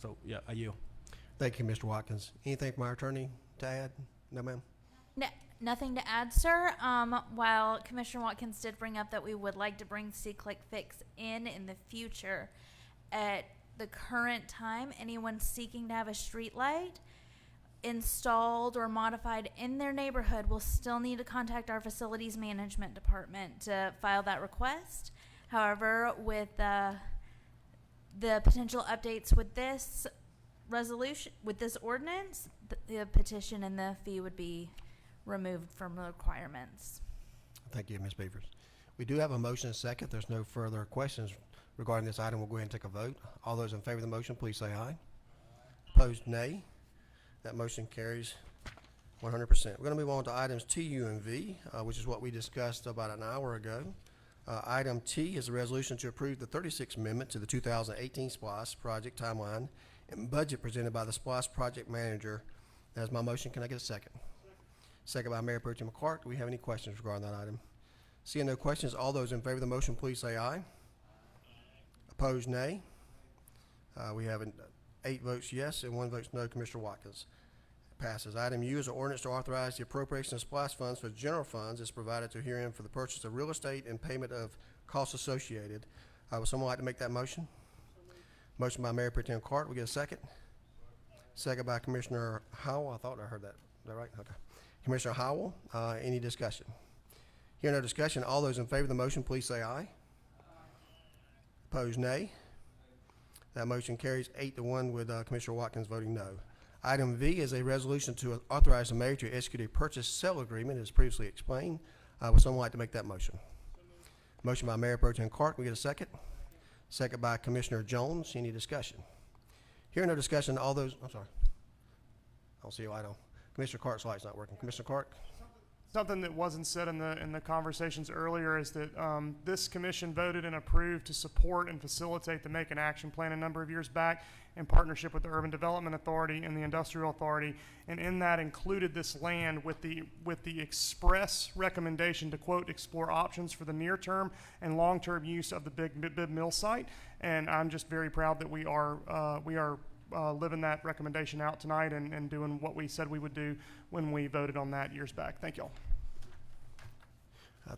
So, yeah, I yield.
Thank you, Mr. Watkins. Anything from our attorney to add? No, ma'am?
No, nothing to add, sir. While Commissioner Watkins did bring up that we would like to bring C-Click Fix in the future, at the current time, anyone seeking to have a street light installed or modified in their neighborhood will still need to contact our facilities management department to file that request. However, with the potential updates with this resolution, with this ordinance, the petition and the fee would be removed from the requirements.
Thank you, Ms. Beavers. We do have a motion and second. There's no further questions regarding this item. We'll go ahead and take a vote. All those in favor of the motion, please say aye. Opposed, nay. That motion carries 100%. We're going to move on to items T, U, and V, which is what we discussed about an hour ago. Item T is a resolution to approve the 36th Amendment to the 2018 SPLOST project timeline and budget presented by the SPLOST project manager. That's my motion. Can I get a second? Second by Mayor Pro Tem Clark. Do we have any questions regarding that item? Seeing no questions, all those in favor of the motion, please say aye. Opposed, nay. We have 8 votes yes and 1 votes no. Commissioner Watkins. Passes. Item U is an ordinance to authorize the appropriation of SPLOST funds for general funds as provided to herein for the purchase of real estate and payment of costs associated. Would someone like to make that motion? Motion by Mayor Pro Tem Clark. We get a second? Second by Commissioner Howell. I thought I heard that. Is that right? Okay. Commissioner Howell, any discussion? Hearing no discussion, all those in favor of the motion, please say aye. Opposed, nay. That motion carries 8-1 with Commissioner Watkins voting no. Item V is a resolution to authorize the mayor to execute a purchase-sale agreement as previously explained. Would someone like to make that motion? Motion by Mayor Pro Tem Clark. We get a second? Second by Commissioner Jones. Any discussion? Hearing no discussion, all those, I'm sorry. I don't see a light on. Commissioner Clark's light's not working. Commissioner Clark?
Something that wasn't said in the conversations earlier is that this commission voted and approved to support and facilitate the Macon Action Plan a number of years back in partnership with the Urban Development Authority and the Industrial Authority, and in that included this land with the express recommendation to, quote, explore options for the near term and long term use of the Bibb Mill site. And I'm just very proud that we are living that recommendation out tonight and doing what we said we would do when we voted on that years back. Thank y'all.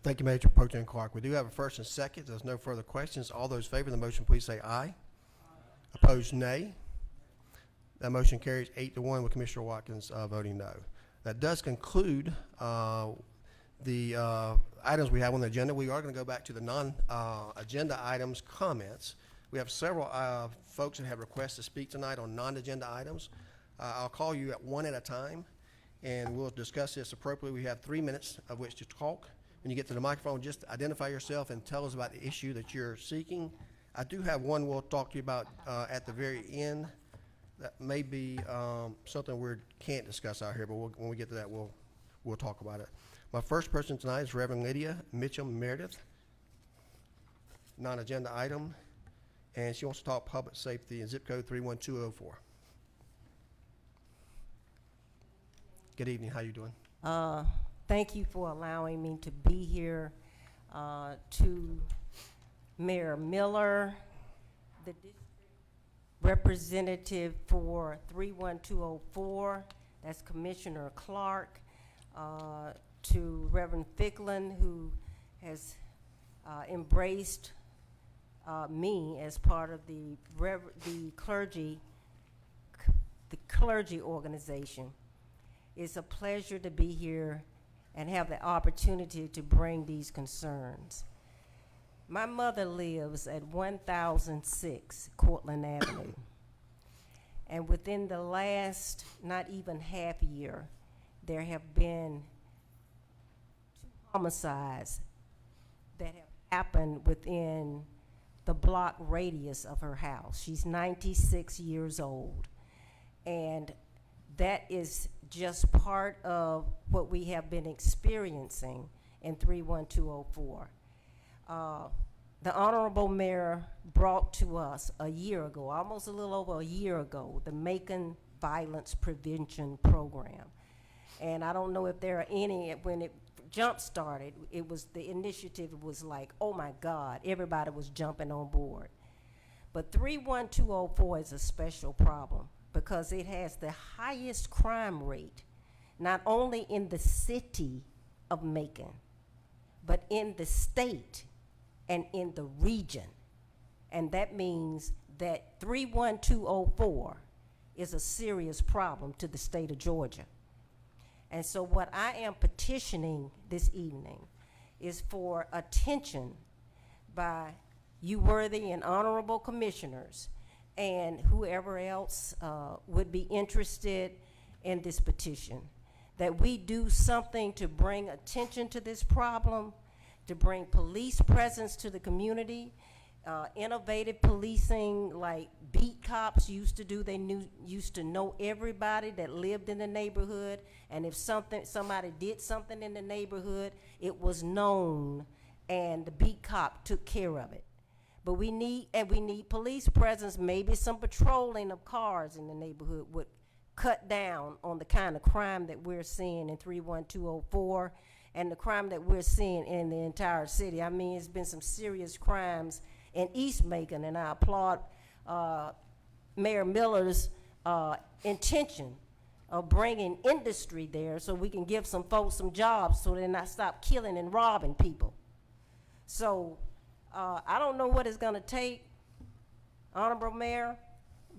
Thank you, Major Pro Tem Clark. We do have a first and second. There's no further questions. All those in favor of the motion, please say aye. Opposed, nay. That motion carries 8-1 with Commissioner Watkins voting no. That does conclude the items we have on the agenda. We are going to go back to the non-agenda items comments. We have several folks that have requests to speak tonight on non-agenda items. I'll call you one at a time, and we'll discuss this appropriately. We have 3 minutes of which to talk. When you get to the microphone, just identify yourself and tell us about the issue that you're seeking. I do have one we'll talk to you about at the very end. That may be something we can't discuss out here, but when we get to that, we'll talk about it. My first person tonight is Reverend Lydia Mitchum Meredith, non-agenda item, and she wants to talk public safety in zip code 31204. Good evening. How you doing?
Thank you for allowing me to be here. To Mayor Miller, the district representative for 31204, that's Commissioner Clark, to Reverend Ficklin, who has embraced me as part of the clergy organization. It's a pleasure to be here and have the opportunity to bring these concerns. My mother lives at 1006 Cortland Avenue. And within the last, not even half year, there have been 2 homicides that have happened within the block radius of her house. She's 96 years old. And that is just part of what we have been experiencing in 31204. The Honorable Mayor brought to us a year ago, almost a little over a year ago, the Macon Violence Prevention Program. And I don't know if there are any, when it jump started, the initiative was like, oh my God, everybody was jumping on board. But 31204 is a special problem, because it has the highest crime rate, not only in the city of Macon, but in the state and in the region. And that means that 31204 is a serious problem to the state of Georgia. And so what I am petitioning this evening is for attention by you worthy and honorable commissioners and whoever else would be interested in this petition, that we do something to bring attention to this problem, to bring police presence to the community, innovative policing like beat cops used to do. They used to know everybody that lived in the neighborhood, and if somebody did something in the neighborhood, it was known, and the beat cop took care of it. But we need police presence. Maybe some patrolling of cars in the neighborhood would cut down on the kind of crime that we're seeing in 31204 and the crime that we're seeing in the entire city. I mean, it's been some serious crimes in East Macon, and I applaud Mayor Miller's intention of bringing industry there so we can give some folks some jobs so they not stop killing and robbing people. So I don't know what it's going to take, Honorable Mayor,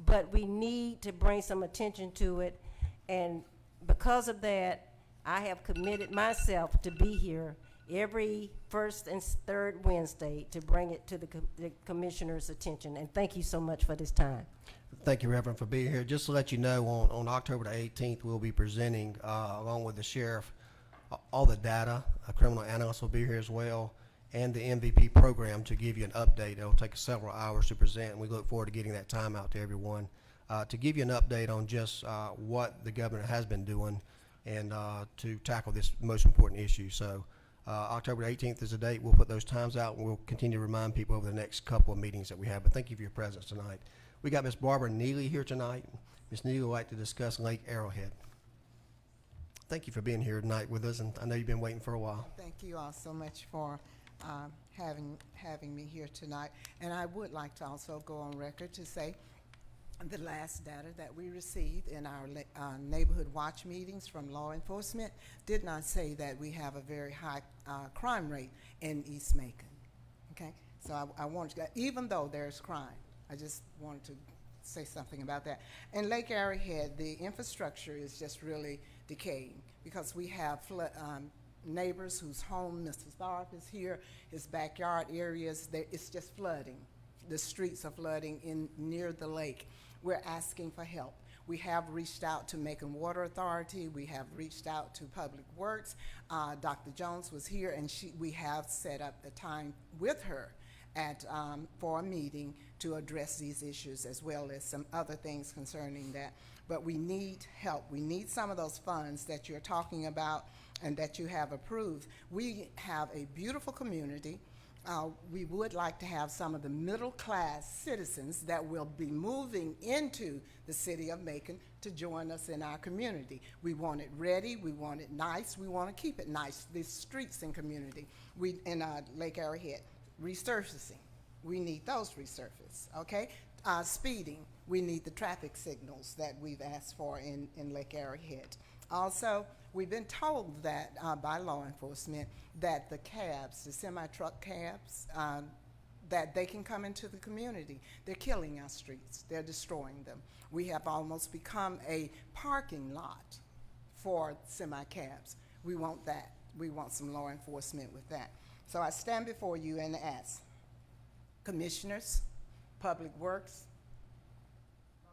but we need to bring some attention to it. And because of that, I have committed myself to be here every first and third Wednesday to bring it to the commissioner's attention. And thank you so much for this time.
Thank you, Reverend, for being here. Just to let you know, on October the 18th, we'll be presenting, along with the sheriff, all the data. A criminal analyst will be here as well, and the MVP program to give you an update. It'll take several hours to present, and we look forward to getting that time out to everyone to give you an update on just what the governor has been doing and to tackle this most important issue. So October 18th is the date. We'll put those times out, and we'll continue to remind people over the next couple of meetings that we have. But thank you for your presence tonight. We got Ms. Barbara Neely here tonight. Ms. Neely would like to discuss Lake Arrowhead. Thank you for being here tonight with us, and I know you've been waiting for a while.
Thank you all so much for having me here tonight. And I would like to also go on record to say the last data that we received in our neighborhood watch meetings from law enforcement did not say that we have a very high crime rate in East Macon. Okay, so I wanted to, even though there's crime, I just wanted to say something about that. In Lake Arrowhead, the infrastructure is just really decaying because we have neighbors whose home, Mrs. Tharp is here, his backyard areas, it's just flooding. The streets are flooding in near the lake. We're asking for help. We have reached out to Macon Water Authority. We have reached out to Public Works. Dr. Jones was here, and we have set up a time with her for a meeting to address these issues, as well as some other things concerning that. But we need help. We need some of those funds that you're talking about and that you have approved. We have a beautiful community. We would like to have some of the middle-class citizens that will be moving into the city of Macon to join us in our community. We want it ready, we want it nice, we want to keep it nice. The streets and community, in Lake Arrowhead, resurfacing, we need those resurfaced, okay? Speeding, we need the traffic signals that we've asked for in Lake Arrowhead. Also, we've been told that by law enforcement that the cabs, the semi-truck cabs, that they can come into the community. They're killing our streets. They're destroying them. We have almost become a parking lot for semi-cabs. We want that. We want some law enforcement with that. So I stand before you and ask commissioners, Public Works,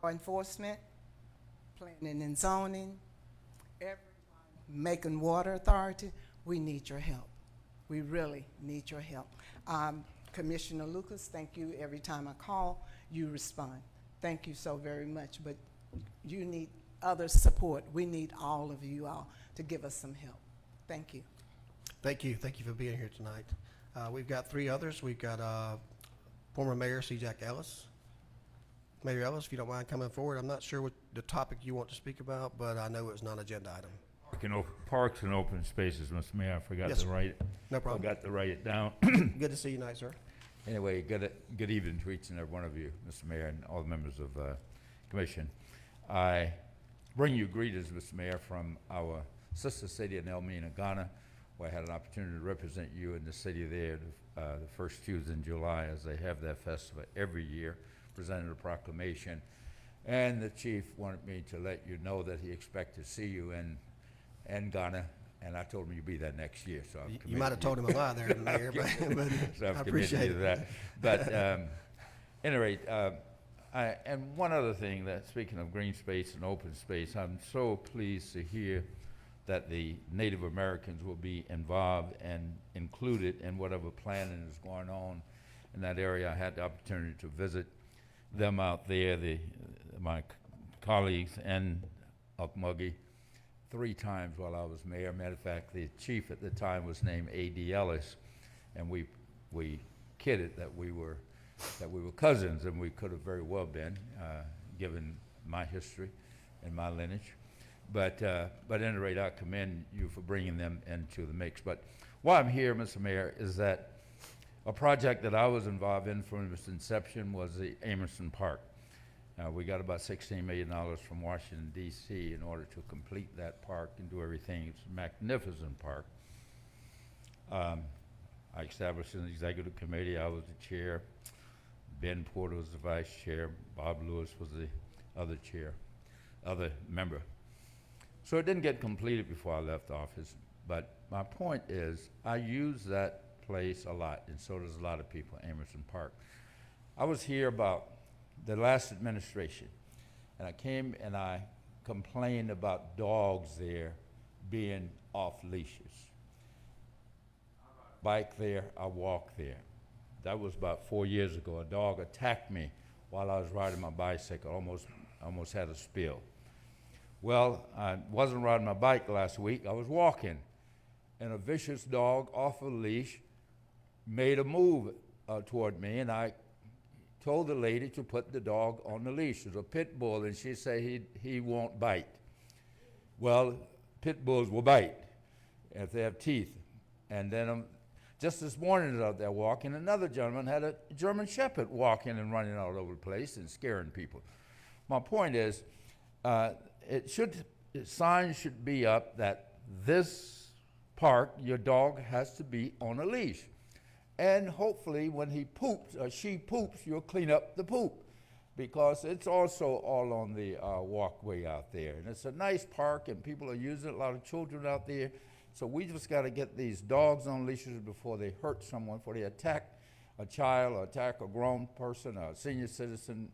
law enforcement, planning and zoning, Macon Water Authority, we need your help. We really need your help. Commissioner Lucas, thank you. Every time I call, you respond. Thank you so very much, but you need other support. We need all of you all to give us some help. Thank you.
Thank you. Thank you for being here tonight. We've got three others. We've got former Mayor C. Jack Ellis. Mayor Ellis, if you don't mind coming forward. I'm not sure what the topic you want to speak about, but I know it's not an agenda item.
Parks and open spaces, Mr. Mayor. I forgot
Yes,
to write it.
No problem.
Forgot to write it down.
Good to see you tonight, sir.
Anyway, good evening to each and every one of you, Mr. Mayor, and all the members of Commission. I bring you greetings, Mr. Mayor, from our sister city in Elmina, Ghana, where I had an opportunity to represent you in the city there the first Tuesday in July, as they have their festival every year, presented a proclamation. And the chief wanted me to let you know that he expected to see you in Ghana, and I told him you'd be there next year. So
you might have told him a lie there, Mayor, but
so
I appreciate it.
that. But at any rate, and one other thing, that speaking of green space and open space, I'm so pleased to hear that the Native Americans will be involved and included in whatever planning is going on in that area. I had the opportunity to visit them out there, my colleagues and Okmulgee, 3 times while I was mayor. Matter of fact, the chief at the time was named A.D. Ellis, and we kidded that we were cousins, and we could have very well been, given my history and my lineage. But at any rate, I commend you for bringing them into the mix. But why I'm here, Mr. Mayor, is that a project that I was involved in from its inception was the Amerson Park. We got about $16 million from Washington, D.C. in order to complete that park and do everything. It's a magnificent park. I established an executive committee. I was the chair. Ben Porter was the vice chair. Bob Lewis was the other member. So it didn't get completed before I left office. But my point is, I use that place a lot, and so does a lot of people in Amerson Park. I was here about the last administration, and I came and I complained about dogs there being off leashes. Bike there, I walk there. That was about 4 years ago. A dog attacked me while I was riding my bicycle, almost had a spill. Well, I wasn't riding my bike last week. I was walking, and a vicious dog off a leash made a move toward me, and I told the lady to put the dog on the leash. It was a pit bull, and she said he won't bite. Well, pit bulls will bite if they have teeth. And then just this morning, I was out there walking, another gentleman had a German Shepherd walking and running all over the place and scaring people. My point is, signs should be up that this park, your dog has to be on a leash. And hopefully when he poops or she poops, you'll clean up the poop, because it's also all on the walkway out there. And it's a nice park, and people are using it, a lot of children out there. So we just got to get these dogs on leashes before they hurt someone, before they attack a child or attack a grown person or a senior citizen,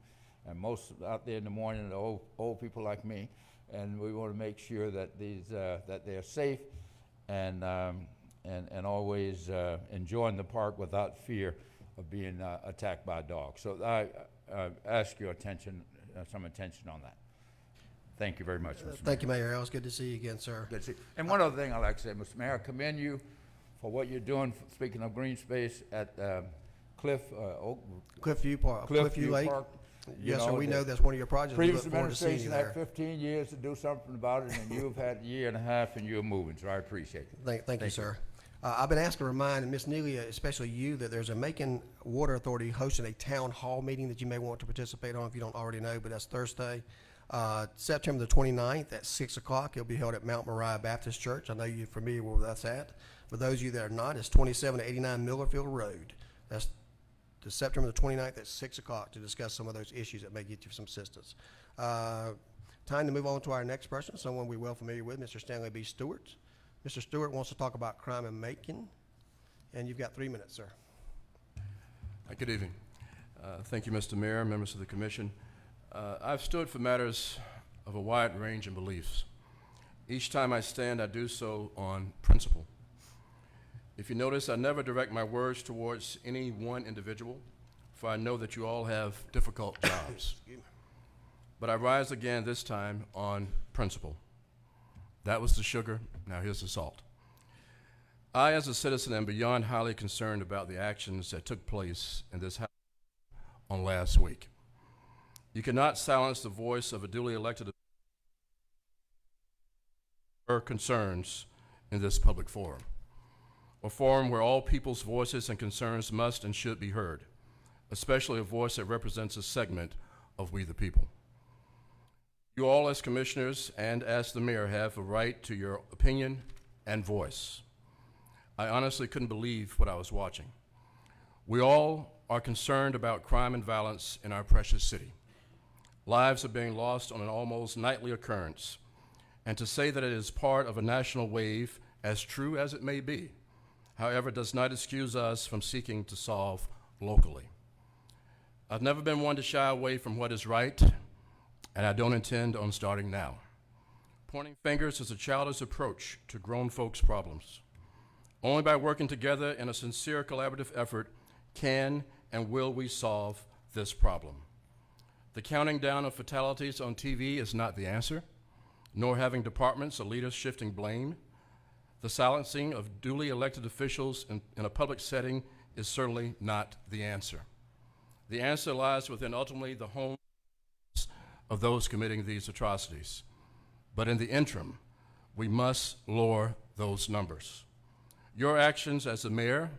and most out there in the morning, the old people like me. And we want to make sure that that they're safe and always enjoying the park without fear of being attacked by a dog. So I ask your attention, some attention on that. Thank you very much, Mr. Mayor.
Thank you, Mayor Ellis. Good to see you again, sir.
Good to see you. And one other thing I'd like to say, Mr. Mayor, I commend you for what you're doing, speaking of green space, at
Cliffview Park, Cliffview Lake.
Park.
Yes, sir. We know that's one of your projects. We
Previous
look forward to seeing you
administration
there.
had 15 years to do something about it, and you've had a year and a half, and you're moving, so I appreciate it.
Thank you, sir. I've been asked to remind Ms. Neely, especially you, that there's a Macon Water Authority hosting a town hall meeting that you may want to participate on if you don't already know, but that's Thursday, September the 29th at 6 o'clock. It'll be held at Mount Moriah Baptist Church. I know you're familiar with where that's at. For those of you that are not, it's 2789 Millerfield Road. That's the September the 29th at 6 o'clock to discuss some of those issues that may get you some assistance. Time to move on to our next person, someone we're well familiar with, Mr. Stanley B. Stewart. Mr. Stewart wants to talk about crime in Macon, and you've got 3 minutes, sir.
Good evening. Thank you, Mr. Mayor, members of the commission. I've stood for matters of a wide range in beliefs. Each time I stand, I do so on principle. If you notice, I never direct my words towards any one individual, for I know that you all have difficult jobs. But I rise again this time on principle. That was the sugar, now here's the salt. I, as a citizen, am beyond highly concerned about the actions that took place in this house on last week. You cannot silence the voice of a duly elected concerns in this public forum, a forum where all people's voices and concerns must and should be heard, especially a voice that represents a segment of we the people. You all as commissioners and as the mayor have a right to your opinion and voice. I honestly couldn't believe what I was watching. We all are concerned about crime and violence in our precious city. Lives are being lost on an almost nightly occurrence, and to say that it is part of a national wave, as true as it may be, however, does not excuse us from seeking to solve locally. I've never been one to shy away from what is right, and I don't intend on starting now. Pointing fingers is a childish approach to grown folks' problems. Only by working together in a sincere collaborative effort can and will we solve this problem. The counting down of fatalities on TV is not the answer, nor having departments or leaders shifting blame. The silencing of duly elected officials in a public setting is certainly not the answer. The answer lies within ultimately the homes of those committing these atrocities. But in the interim, we must lower those numbers. Your actions as the mayor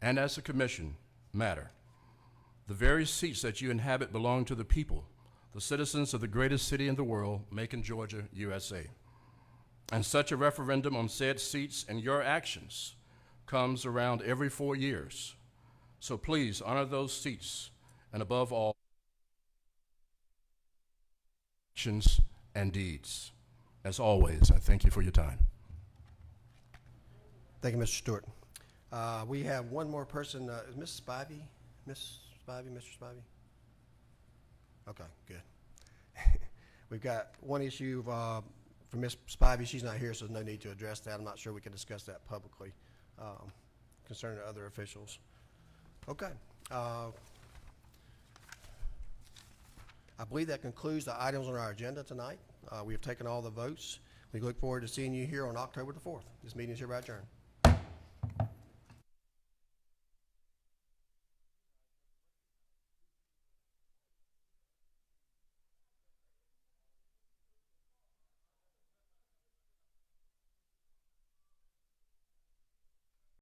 and as a commission matter. The very seats that you inhabit belong to the people, the citizens of the greatest city in the world, Macon, Georgia, USA. And such a referendum on said seats and your actions comes around every 4 years. So please honor those seats, and above all, actions and deeds. As always, I thank you for your time.
Thank you, Mr. Stewart. We have one more person. Is Ms. Spivey? Ms. Spivey, Mr. Spivey? Okay, good. We've got one issue for Ms. Spivey. She's not here, so there's no need to address that. I'm not sure we can discuss that publicly concerning other officials. Okay. I believe that concludes the items on our agenda tonight. We have taken all the votes. We look forward to seeing you here on October the 4th. This meeting is hereby adjourned.